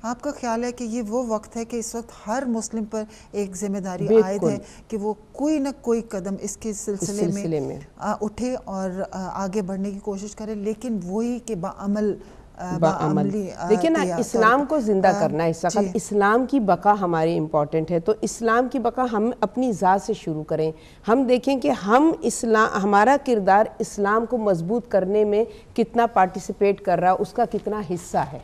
S2: آپ کا خیال ہے کہ یہ وہ وقت ہے کہ اس وقت ہر مسلم پر ایک ذمہ داری عائد ہے کہ وہ کوئی نہ کوئی قدم اس کے سلسلے میں اٹھے اور آگے بڑھنے کی کوشش کرے، لیکن وہی کہ باعملی
S1: لیکن اسلام کو زندہ کرنا ہے. اس وقت اسلام کی بقا ہماری امپورٹنٹ ہے، تو اسلام کی بقا ہم اپنی ذات سے شروع کریں. ہم دیکھیں کہ ہمارا کردار اسلام کو مضبوط کرنے میں کتنا پارٹیسپیٹ کر رہا ہے، اس کا کتنا حصہ ہے.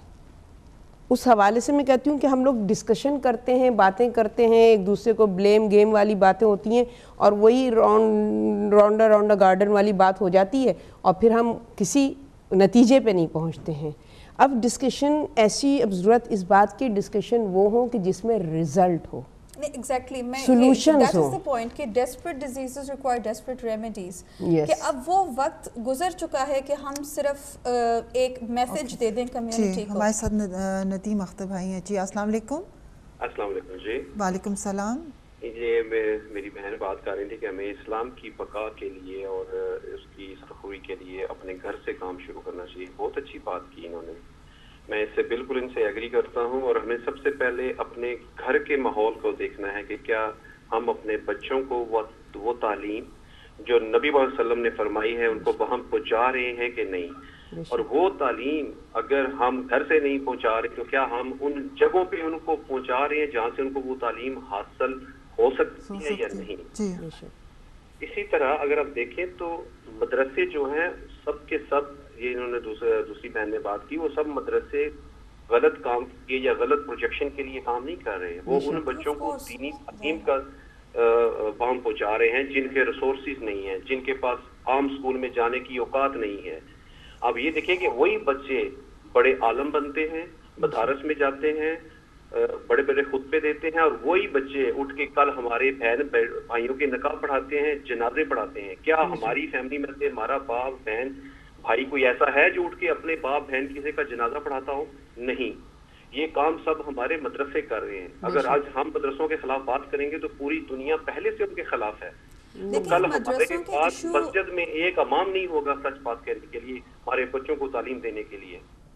S1: اس حوالے سے میں کہتی ہوں کہ ہم لوگ ڈسکشن کرتے ہیں، باتیں کرتے ہیں، ایک دوسرے کو بلیم گیم والی باتیں ہوتی ہیں اور وہی راؤنڈا گارڈن والی بات ہو جاتی ہے اور پھر ہم کسی نتیجے پہ نہیں پہنچتے ہیں. اب ڈسکشن ایسی، اب ضرورت اس بات کی ڈسکشن وہ ہوں کہ جس میں رزلٹ ہو،
S5: ایگزیکٹلی.
S1: سولوشنز ہوں.
S5: دیٹ از دی پوائنٹ کہ desperate diseases require desperate remedies. کہ اب وہ وقت گزر چکا ہے کہ ہم صرف ایک میسج دے دیں کمیونٹی کو.
S2: ہمارے ساتھ ندیم اختر بھائی ہیں. جی السلام علیکم.
S9: السلام علیکم. جی
S2: وعلیکم السلام.
S9: یہ میری بہن بات کر رہی تھی کہ ہمیں اسلام کی بقا کے لیے اور اس کی سرخوئی کے لیے اپنے گھر سے کام شروع کرنا چاہیے. بہت اچھی بات کی انہوں نے، میں اس سے بالکل ان سے ایگری کرتا ہوں. اور ہمیں سب سے پہلے اپنے گھر کے ماحول کو دیکھنا ہے کہ کیا ہم اپنے بچوں کو وہ تعلیم جو نبی صلی اللہ علیہ وسلم نے فرمائی ہے ان کو ہم پہنچا رہے ہیں کہ نہیں. اور وہ تعلیم اگر ہم گھر سے نہیں پہنچا رہے تو کیا ہم ان جگہوں پہ ان کو پہنچا رہے ہیں جہاں سے ان کو وہ تعلیم حاصل ہو سکتی ہے یا نہیں. اسی طرح اگر آپ دیکھیں تو مدرسے جو ہیں سب کے سب، یہ انہوں نے دوسری بہن نے بات کی، وہ سب مدرسے غلط کام کیے یا غلط پروجیکشن کے لیے کام نہیں کر رہے. وہ ان بچوں کو دینی تعلیم کا پام پہنچا رہے ہیں جن کے ریسورسز نہیں ہیں، جن کے پاس عام سکول میں جانے کی اوقات نہیں ہے. اب یہ دیکھیں کہ وہی بچے بڑے عالم بنتے ہیں، مدارس میں جاتے ہیں، بڑے بڑے خطبے دیتے ہیں، اور وہی بچے اٹھ کے کل ہمارے بہن بھائیوں کے نکاح پڑھاتے ہیں، جنازے پڑھاتے ہیں. کیا ہماری فیملی میں سے ہمارا باپ بہن بھائی کوئی ایسا ہے جو اٹھ کے اپنے باپ بہن کسی کا جنازہ پڑھاتا ہو؟ نہیں. یہ کام سب ہمارے مدرسے کر رہے ہیں. اگر آج ہم مدرسوں کے خلاف بات کریں گے تو پوری دنیا پہلے سے ان کے خلاف ہے. تو کل ہمارے پاس مسجد میں ایک امام نہیں ہوگا سچ بات کرنے کے لیے، ہمارے بچوں کو تعلیم دینے کے لیے.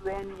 S10: UN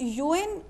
S5: UN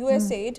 S5: USAID,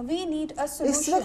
S5: We need a solution.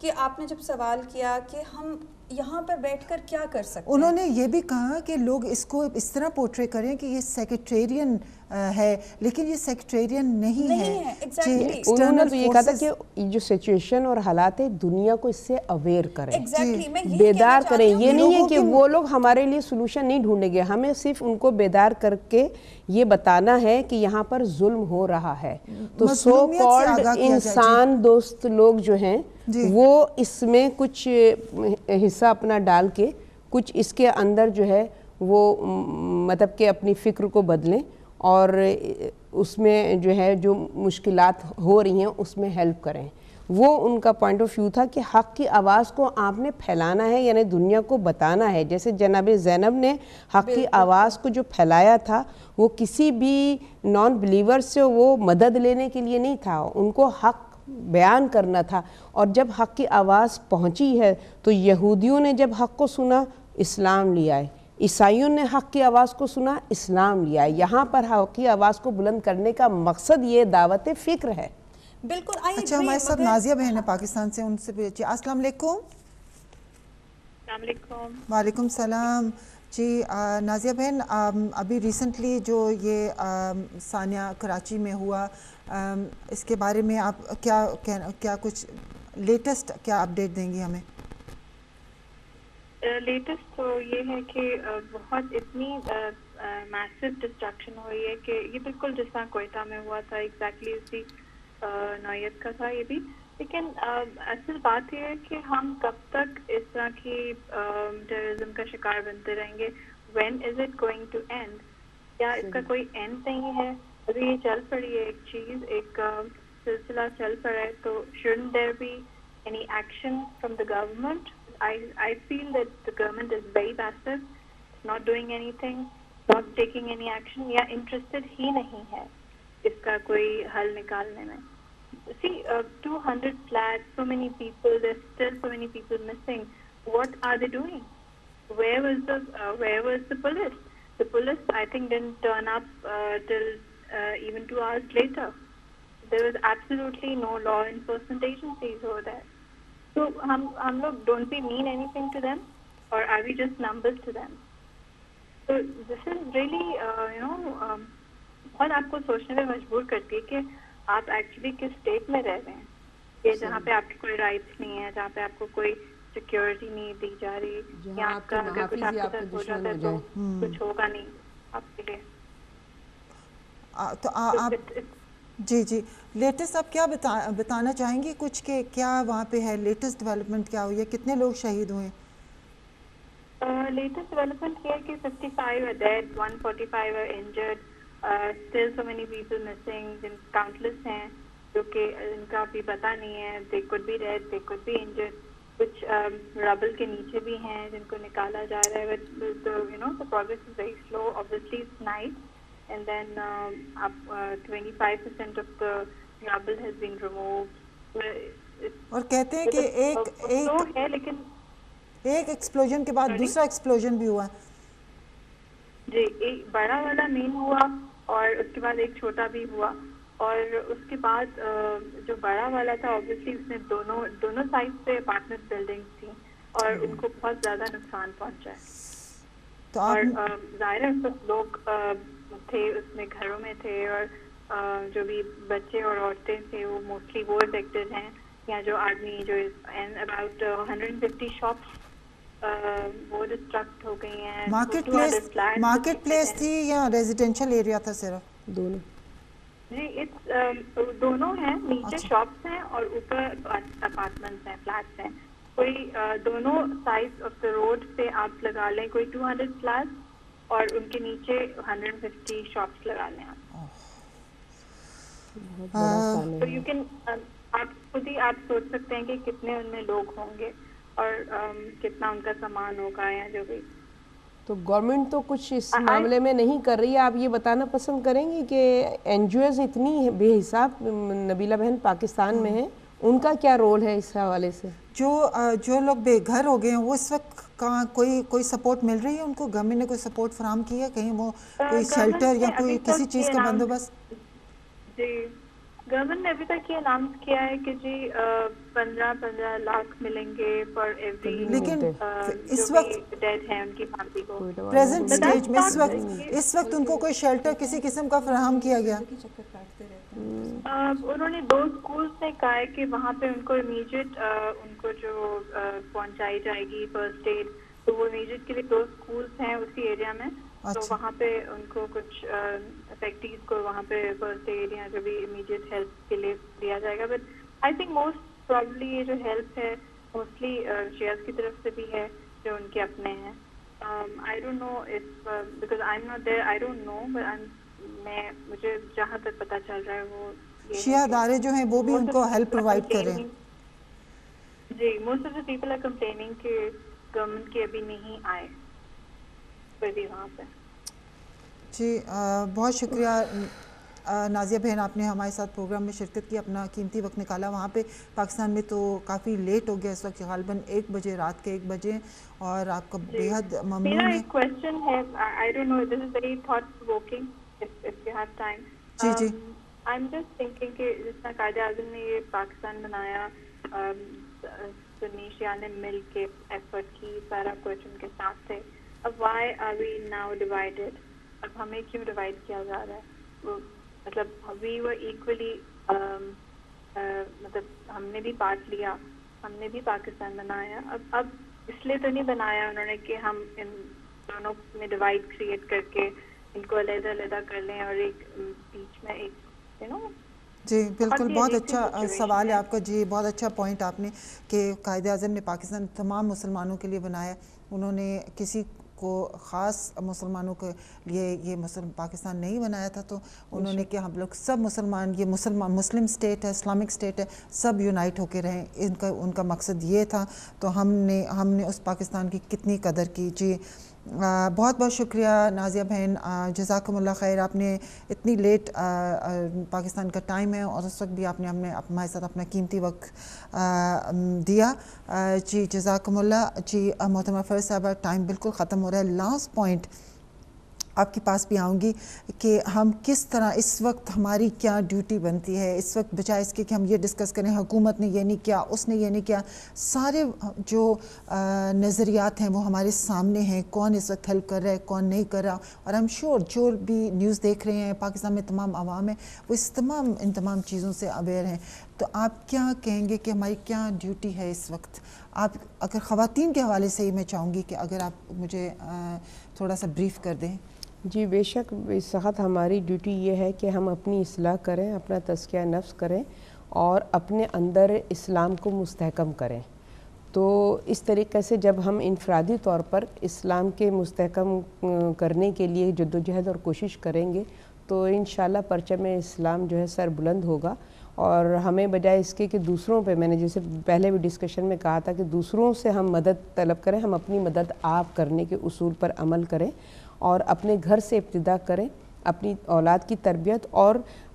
S5: کہ آپ نے جب سوال کیا کہ ہم یہاں پر بیٹھ کر کیا کر سکتے ہیں،
S2: انہوں نے یہ بھی کہا کہ لوگ اس کو اس طرح پورٹری کریں کہ یہ سیکریٹرین ہے، لیکن یہ سیکریٹرین نہیں ہے۔
S1: انہوں نے تو یہ کہا تھا کہ جو سچویشن اور حالات ہے دنیا کو اس سے اویئر کریں، بیدار کریں۔ یہ نہیں ہے کہ وہ لوگ ہمارے لیے سلوشن نہیں ڈھونڈیں گے، ہمیں صرف ان کو بیدار کر کے یہ بتانا ہے کہ یہاں پر ظلم ہو رہا ہے۔ تو سو کالڈ انسان دوست لوگ جو ہیں وہ اس میں کچھ حصہ اپنا ڈال کے کچھ اس کے اندر جو ہے وہ مطلب کہ اپنی فکر کو بدلیں اور اس میں جو ہے جو مشکلات ہو رہی ہیں اس میں ہیلپ کریں۔ وہ ان کا پوائنٹ آف ویو تھا کہ حق کی آواز کو آپ نے پھیلانا ہے، یعنی دنیا کو بتانا ہے۔ جیسے جناب زینب نے حق کی آواز کو جو پھیلایا تھا وہ کسی بھی نان بلیور سے وہ مدد لینے کے لیے نہیں تھا، ان کو حق بیان کرنا تھا۔ اور جب حق کی آواز پہنچی ہے تو یہودیوں نے جب حق کو سنا اسلام لے آئے، عیسائیوں نے حق کی آواز کو سنا اسلام لے آئے۔ یہاں پر حق کی آواز کو بلند کرنے کا مقصد یہ دعوت فکر ہے۔
S5: بالکل۔
S2: اچھا ہمارے ساتھ نازیہ بہن ہے پاکستان سے، ان سے بھی السلام علیکم۔
S12: السلام علیکم۔
S2: وعلیکم السلام۔ جی نازیہ بہن، ابھی ریسنٹلی جو یہ ثانیہ کراچی میں ہوا اس کے بارے میں آپ کیا کچھ لیٹسٹ کیا اپڈیٹ دیں گی ہمیں؟
S12: لیٹسٹ تو یہ ہے کہ بہت اتنی میسو ڈسٹرکشن ہوئی ہے کہ یہ بالکل جس طرح کوئٹہ میں ہوا تھا ایگزیکٹلی اسی نوعیت کا تھا یہ بھی، لیکن اصل بات یہ ہے کہ ہم کب تک اس طرح کی ٹیررزم کا شکار بنتے رہیں گے؟ When is it going to end? کیا اس کا کوئی اینڈ نہیں ہے؟ ابھی یہ چل پڑی ہے ایک چیز، ایک سلسلہ چل پڑا ہے، تو shouldn't there be any action from the government? I feel that the government is very passive, not doing anything, not taking any action, یا interested ہی نہیں ہے اس کا کوئی حل نکالنے میں۔ See, 200 flats, so many people, there's still so many people missing. What are they doing? Where was the police? The police, I think, didn't turn up till even 2 hours later. There was absolutely no law enforcement agencies over there. So, hum log don't we mean anything to them, or are we just numbers to them? So, this is really, بہت آپ کو سوچنے میں مجبور کرتی ہے کہ آپ ایکچولی کس اسٹیٹ میں رہ رہے ہیں، کہ جہاں پہ آپ کی کوئی رائٹس نہیں ہے، جہاں پہ آپ کو کوئی سیکیورٹی نہیں دی جا رہی، یا آپ کا اگر کچھ آپ کے ساتھ ہو جاتا ہے تو کچھ ہوگا نہیں آپ کے لیے۔
S2: تو آپ جی لیٹسٹ آپ کیا بتانا چاہیں گی کچھ کہ کیا وہاں پہ ہے لیٹسٹ ڈیولپمنٹ کیا ہوئی ہے، کتنے لوگ شہید ہوئے؟
S12: لیٹسٹ ڈیولپمنٹ یہ ہے کہ 55 are dead, 145 are injured, still so many people missing, countless ہیں جو کہ ان کا بھی پتہ نہیں ہے، they could be dead, they could be injured, کچھ ربل کے نیچے بھی ہیں جن کو نکالا جا رہا ہے، but the progress is very slow. Obviously it's night, and then 25% of the rubble has been removed.
S2: اور کہتے ہیں کہ ایک ایکسپلوژن کے بعد دوسرا ایکسپلوژن بھی ہوا
S12: جی، ایک بڑا والا مین ہوا اور اس کے بعد ایک چھوٹا بھی ہوا، اور اس کے بعد جو بڑا والا تھا اوبویسلی اس میں دونوں سائڈ پہ اپارٹمنٹ بلڈنگز تھیں اور ان کو بہت زیادہ نقصان پہنچا ہے، اور ظاہر ہے اس وقت لوگ تھے اس میں گھروں میں تھے، اور جو بھی بچے اور عورتیں تھے وہ موسٹلی وہ افیکٹڈ ہیں، یا جو آدمی جو اباؤٹ 150 شاپس وہ ڈسٹرکٹ ہو گئی ہیں۔
S2: مارکیٹ پلیس تھی یا ریزیڈینشیل ایریا تھا؟ صرف دونوں
S12: جی، دونوں ہیں، نیچے شاپس ہیں اور اوپر اپارٹمنٹس ہیں، فلیٹس ہیں، کوئی دونوں سائڈ آف دا روڈ پہ آپ لگا لیں کوئی 200 فلیٹس اور ان کے نیچے 150 شاپس لگا لیں آپ، تو یو کین آپ خود ہی آپ سوچ سکتے ہیں کہ کتنے ان میں لوگ ہوں گے اور کتنا ان کا سامان ہوگا یا جو بھی۔
S1: تو گورنمنٹ تو کچھ اس معاملے میں نہیں کر رہی ہے، آپ یہ بتانا پسند کریں گے کہ این جی اوز اتنی بے حساب نبیلہ بہن پاکستان میں ہیں، ان کا کیا رول ہے اس حوالے سے؟
S2: جو لوگ بے گھر ہو گئے ہیں وہ اس وقت کہاں کوئی سپورٹ مل رہی ہے ان کو؟ گورنمنٹ نے کوئی سپورٹ فراہم کی ہے؟ کہیں وہ کوئی شیلٹر یا کوئی کسی چیز کا بندوبست؟
S12: جی گورنمنٹ نے ابھی تک یہ اناؤنس کیا ہے کہ جی 15 لاکھ ملیں گے فار ایوری،
S2: لیکن اس وقت
S12: ڈیتھ ہے ان کی فیملی کو
S2: پریزنٹ سٹیج میں اس وقت ان کو کوئی شیلٹر کسی قسم کا فراہم کیا گیا؟
S12: انہوں نے 2 اسکولس نے کہا ہے کہ وہاں پہ ان کو امیڈیٹ ان کو جو پہنچائی جائے گی فرسٹ ایڈ، تو وہ امیڈیٹ کے لیے 2 اسکولس ہیں اسی ایریا میں، تو وہاں پہ ان کو کچھ افیکٹیز کو وہاں پہ فرسٹ ایڈ یا جو بھی امیڈیٹ ہیلپ کے لیے دیا جائے گا. But I think most probably یہ جو ہیلپ ہے موسٹلی شیئرز کی طرف سے بھی ہے جو ان کے اپنے ہیں. I don't know if because I am not there, I don't know, but مجھے جہاں تک پتہ چل رہا ہے وہ
S2: شیعہ ادارے جو ہیں وہ بھی ان کو ہیلپ پرووائڈ کر رہے ہیں.
S12: جی most of the people are complaining کہ گورنمنٹ کے ابھی نہیں آئے کوئی بھی وہاں پہ.
S2: جی بہت شکریہ نازیہ بہن، آپ نے ہمارے ساتھ پروگرام میں شرکت کی، اپنا قیمتی وقت نکالا. وہاں پہ پاکستان میں تو کافی لیٹ ہو گیا اس وقت، غالباً 1 بجے، رات کے 1 بجے، اور آپ کا بے حد ممنون ہے.
S12: میرا ایک کویسچن ہے، I don't know this is very thought provoking if you have time.
S2: جی جی
S12: آئی ایم جسٹ تھنکنگ کہ جس طرح قائد اعظم نے یہ پاکستان بنایا، سنی شیعہ نے مل کے ایفرٹ کی، سارا کچھ ان کے ساتھ تھے. اب why are we now divided? اب ہمیں کیوں ڈیوائڈ کیا جا رہا ہے؟ مطلب وی ور ایکولی، مطلب ہم نے بھی پارٹ لیا، ہم نے بھی پاکستان بنایا. اب اس لیے تو نہیں بنایا انہوں نے کہ ہم ان دونوں میں ڈیوائڈ کریٹ کر کے ان کو علیحدہ علیحدہ کر لیں اور ایک بیچ میں ایک
S2: جی بالکل، بہت اچھا سوال ہے آپ کا. جی بہت اچھا پوائنٹ آپ نے کہ قائد اعظم نے پاکستان تمام مسلمانوں کے لیے بنایا. انہوں نے کسی کو خاص مسلمانوں کے لیے یہ پاکستان نہیں بنایا تھا، تو انہوں نے کہ ہم لوگ سب مسلمان، یہ مسلم اسٹیٹ ہے، اسلامک اسٹیٹ ہے، سب یونائٹ ہو کے رہیں. ان کا مقصد یہ تھا. تو ہم نے اس پاکستان کی کتنی قدر کی. جی بہت بہت شکریہ نازیہ بہن، جزاکم اللہ خیر. آپ نے اتنی لیٹ پاکستان کا ٹائم ہے اور اس وقت بھی آپ نے ہمارے ساتھ اپنا قیمتی وقت دیا. جی جزاکم اللہ. جی محترمہ فرز صاحبہ، ٹائم بالکل ختم ہو رہا ہے. لاسٹ پوائنٹ آپ کے پاس بھی آؤں گی کہ ہم کس طرح اس وقت ہماری کیا ڈیوٹی بنتی ہے اس وقت، بجائے اس کے کہ ہم یہ ڈسکس کریں حکومت نے یہ نہیں کیا، اس نے یہ نہیں کیا. سارے جو نظریات ہیں وہ ہمارے سامنے ہیں، کون اس وقت ہیلپ کر رہا ہے، کون نہیں کر رہا. اور ایم شیور جو بھی نیوز دیکھ رہے ہیں پاکستان میں تمام عوام ہیں، وہ ان تمام چیزوں سے اویئر ہیں. تو آپ کیا کہیں گے کہ ہماری کیا ڈیوٹی ہے اس وقت؟ آپ اگر خواتین کے حوالے سے ہی میں چاہوں گی کہ اگر آپ مجھے تھوڑا سا بریف کر دیں.
S1: جی بے شک، اس وقت ہماری ڈیوٹی یہ ہے کہ ہم اپنی اصلاح کریں، اپنا تزکیہ نفس کریں اور اپنے اندر اسلام کو مستحکم کریں. تو اس طریقے سے جب ہم انفرادی طور پر اسلام کے مستحکم کرنے کے لیے جدوجہد اور کوشش کریں گے تو انشاءاللہ پرچم اسلام جو ہے سر بلند ہوگا. اور ہمیں بجائے اس کے کہ دوسروں پہ، میں نے جیسے پہلے بھی ڈسکشن میں کہا تھا کہ دوسروں سے ہم مدد طلب کریں، ہم اپنی مدد آپ کرنے کے اصول پر عمل کریں اور اپنے گھر سے ابتدا کریں اپنی اولاد کی تربیت. اور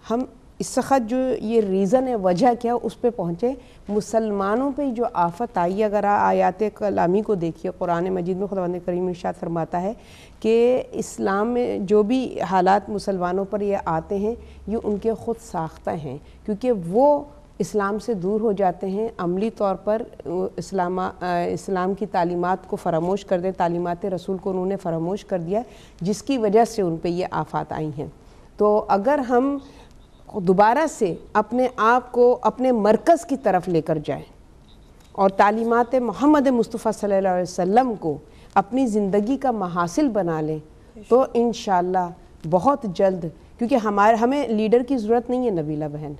S1: ہم اس وقت جو یہ ریزن ہے، وجہ کیا، اس پہ پہنچے. مسلمانوں پہ جو آفت آئی، اگر آیات کلامی کو دیکھیے قرآن مجید میں خداوند کریم ارشاد فرماتا ہے کہ اسلام میں جو بھی حالات مسلمانوں پر یہ آتے ہیں یہ ان کے خود ساختہ ہیں، کیونکہ وہ اسلام سے دور ہو جاتے ہیں، عملی طور پر اسلام کی تعلیمات کو فراموش کر دیں، تعلیمات رسول کو انہوں نے فراموش کر دیا، جس کی وجہ سے ان پہ یہ آفات آئی ہیں. تو اگر ہم دوبارہ سے اپنے آپ کو اپنے مرکز کی طرف لے کر جائیں اور تعلیمات محمد مصطفیٰ صلی اللہ علیہ وسلم کو اپنی زندگی کا محاصل بنا لیں تو انشاءاللہ بہت جلد، کیونکہ ہمیں لیڈر کی ضرورت نہیں ہے نبیلہ بہن،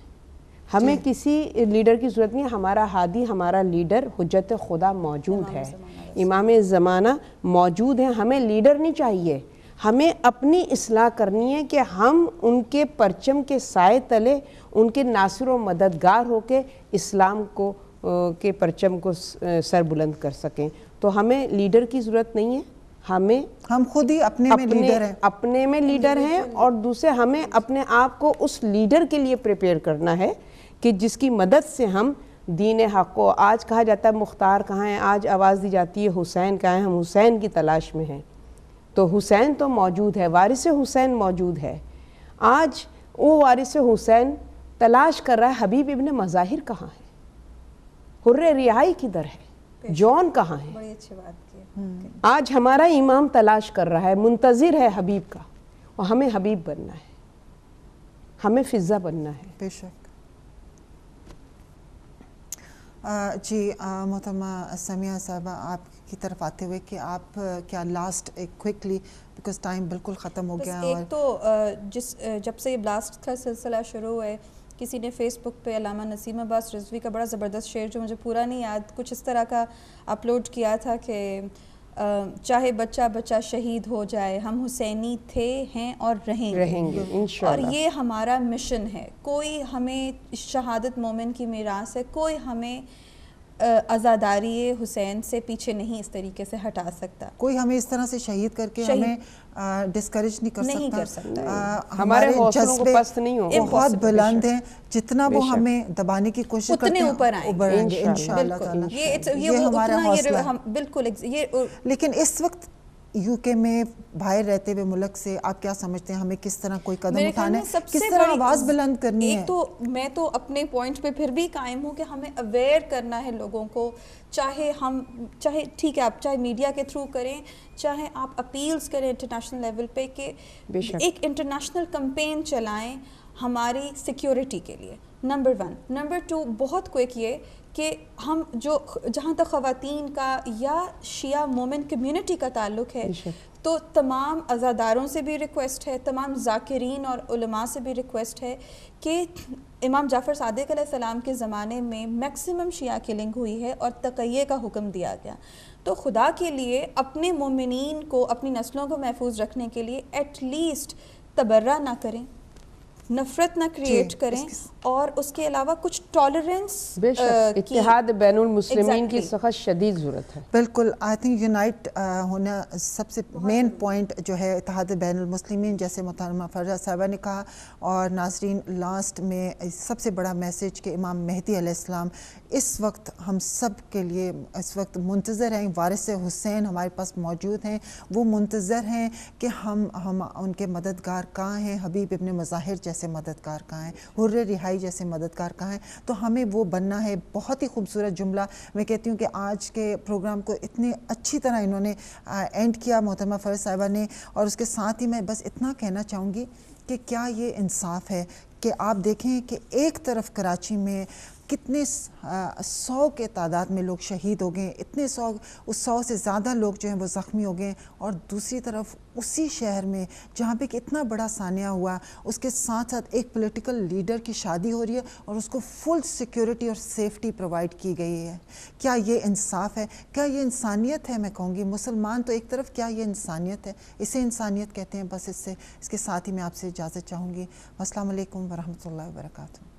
S1: ہمیں کسی لیڈر کی ضرورت نہیں ہے. ہمارا ہادی، ہمارا لیڈر حجت خدا موجود ہے، امام زمانہ موجود ہیں. ہمیں لیڈر نہیں چاہیے، ہمیں اپنی اصلاح کرنی ہے کہ ہم ان کے پرچم کے سائے تلے ان کے ناصر و مددگار ہو کے اسلام کو کے پرچم کو سر بلند کر سکیں. تو ہمیں لیڈر کی ضرورت نہیں ہے، ہم خود ہی اپنے میں لیڈر ہیں اور دوسرے ہمیں اپنے آپ کو اس لیڈر کے لیے پریپیئر کرنا ہے کہ جس کی مدد سے ہم دین حق کو، آج کہا جاتا ہے مختار کہاں ہیں، آج آواز دی جاتی ہے حسین کہاں ہیں، ہم حسین کی تلاش میں ہیں. تو حسین تو موجود ہے، وارث حسین موجود ہے. آج وہ وارث حسین تلاش کر رہا ہے حبیب ابن مظاہر کہاں ہے, حر رہائی کدھر ہے, جون کہاں ہے.
S5: بڑی اچھی بات کی.
S1: آج ہمارا امام تلاش کر رہا ہے, منتظر ہے حبیب کا, اور ہمیں حبیب بننا ہے, ہمیں فضا بننا ہے.
S2: بے شک. جی محترمہ سمیہ صاحبہ, آپ کی طرف آتے ہوئے کہ آپ کیا لاسٹ ایک کوئکلی, بیکاز ٹائم بالکل ختم ہو گیا.
S5: ایک تو جب سے یہ بلاسٹ کا سلسلہ شروع ہے, کسی نے فیس بک پہ علامہ نسیم عباس رضوی کا بڑا زبردست شعر, جو مجھے پورا نہیں یاد, کچھ اس طرح کا اپلوڈ کیا تھا کہ چاہے بچہ بچہ شہید ہو جائے, ہم حسینی تھے, ہیں اور رہیں گے
S1: انشاءاللہ.
S5: اور یہ ہمارا مشن ہے. کوئی ہمیں شہادت مومن کی میراث ہے, کوئی ہمیں عزاداری حسین سے پیچھے نہیں اس طریقے سے ہٹا سکتا.
S2: کوئی ہمیں اس طرح سے شہید کر کے ہمیں ڈسکریج نہیں کر سکتا.
S1: ہمارے حوصلوں کو پست نہیں ہو,
S2: بہت بلند ہیں, جتنا وہ ہمیں دبانے کی کوشش کرتے ہیں اوپر آئیں گے انشاءاللہ تعالی. یہ ہمارا حوصلہ ہے.
S5: بالکل.
S2: لیکن اس وقت یو کے میں باہر رہتے ہوئے ملک سے آپ کیا سمجھتے ہیں ہمیں کس طرح کوئی قدم اٹھانا ہے, کس طرح آواز بلند کرنی ہے؟
S5: ایک تو میں تو اپنے پوائنٹ پہ پھر بھی قائم ہوں کہ ہمیں اویئر کرنا ہے لوگوں کو, چاہے ٹھیک ہے آپ چاہے میڈیا کے تھرو کریں, چاہے آپ اپیلز کریں انٹرنیشنل لیول پہ, کہ ایک انٹرنیشنل کمپین چلائیں ہماری سیکیورٹی کے لیے. نمبر 1. نمبر 2, بہت کوئک یہ کہ ہم جہاں تک خواتین کا یا شیعہ مومن کمیونٹی کا تعلق ہے, تو تمام عزاداروں سے بھی ریکویسٹ ہے, تمام ذاکرین اور علماء سے بھی ریکویسٹ ہے کہ امام جعفر صادق علیہ السلام کے زمانے میں میکسیمم شیعہ کلنگ ہوئی ہے اور تقیہ کا حکم دیا گیا. تو خدا کے لیے اپنے مومنین کو, اپنی نسلوں کو محفوظ رکھنے کے لیے ایٹ لیسٹ تبرہ نہ کریں, نفرت نہ کریٹ کریں, اور اس کے علاوہ کچھ ٹالرنس.
S1: اتحاد بین المسلمین کی سخت شدید ضرورت ہے.
S2: بالکل. آئی تھنک یونائٹ ہونا سب سے مین پوائنٹ جو ہے اتحاد بین المسلمین, جیسے محترمہ فرحہ صاحبہ نے کہا. اور ناظرین, لاسٹ میں سب سے بڑا میسیج کہ امام مہدی علیہ السلام اس وقت ہم سب کے لیے اس وقت منتظر ہیں. وارث حسین ہمارے پاس موجود ہیں, وہ منتظر ہیں کہ ہم ان کے مددگار کہاں ہیں, حبیب ابن مظاہر جیسے مددگار کہاں ہیں, حر رہائی جیسے مددگار کہاں ہیں. تو ہمیں وہ بننا ہے. بہت ہی خوبصورت جملہ میں کہتی ہوں کہ آج کے پروگرام کو اتنی اچھی طرح انہوں نے اینڈ کیا محترمہ فرحہ صاحبہ نے. اور اس کے ساتھ ہی میں بس اتنا کہنا چاہوں گی کہ کیا یہ انصاف ہے کہ آپ دیکھیں کہ ایک طرف کراچی میں کتنے 100 کے تعداد میں لوگ شہید ہو گئے, اتنے 100 سے زیادہ لوگ جو ہیں وہ زخمی ہو گئے, اور دوسری طرف اسی شہر میں جہاں پہ اتنا بڑا سانحہ ہوا, اس کے ساتھ ساتھ ایک پولیٹیکل لیڈر کی شادی ہو رہی ہے اور اس کو فل سیکیورٹی اور سیفٹی پرووائڈ کی گئی ہے. کیا یہ انصاف ہے؟ کیا یہ انسانیت ہے؟ میں کہوں گی مسلمان تو ایک طرف, کیا یہ انسانیت ہے؟ اسے انسانیت کہتے ہیں. بس اس کے ساتھ ہی میں آپ سے اجازت چاہوں گی. السلام علیکم ورحمۃ اللہ وبرکاتہ.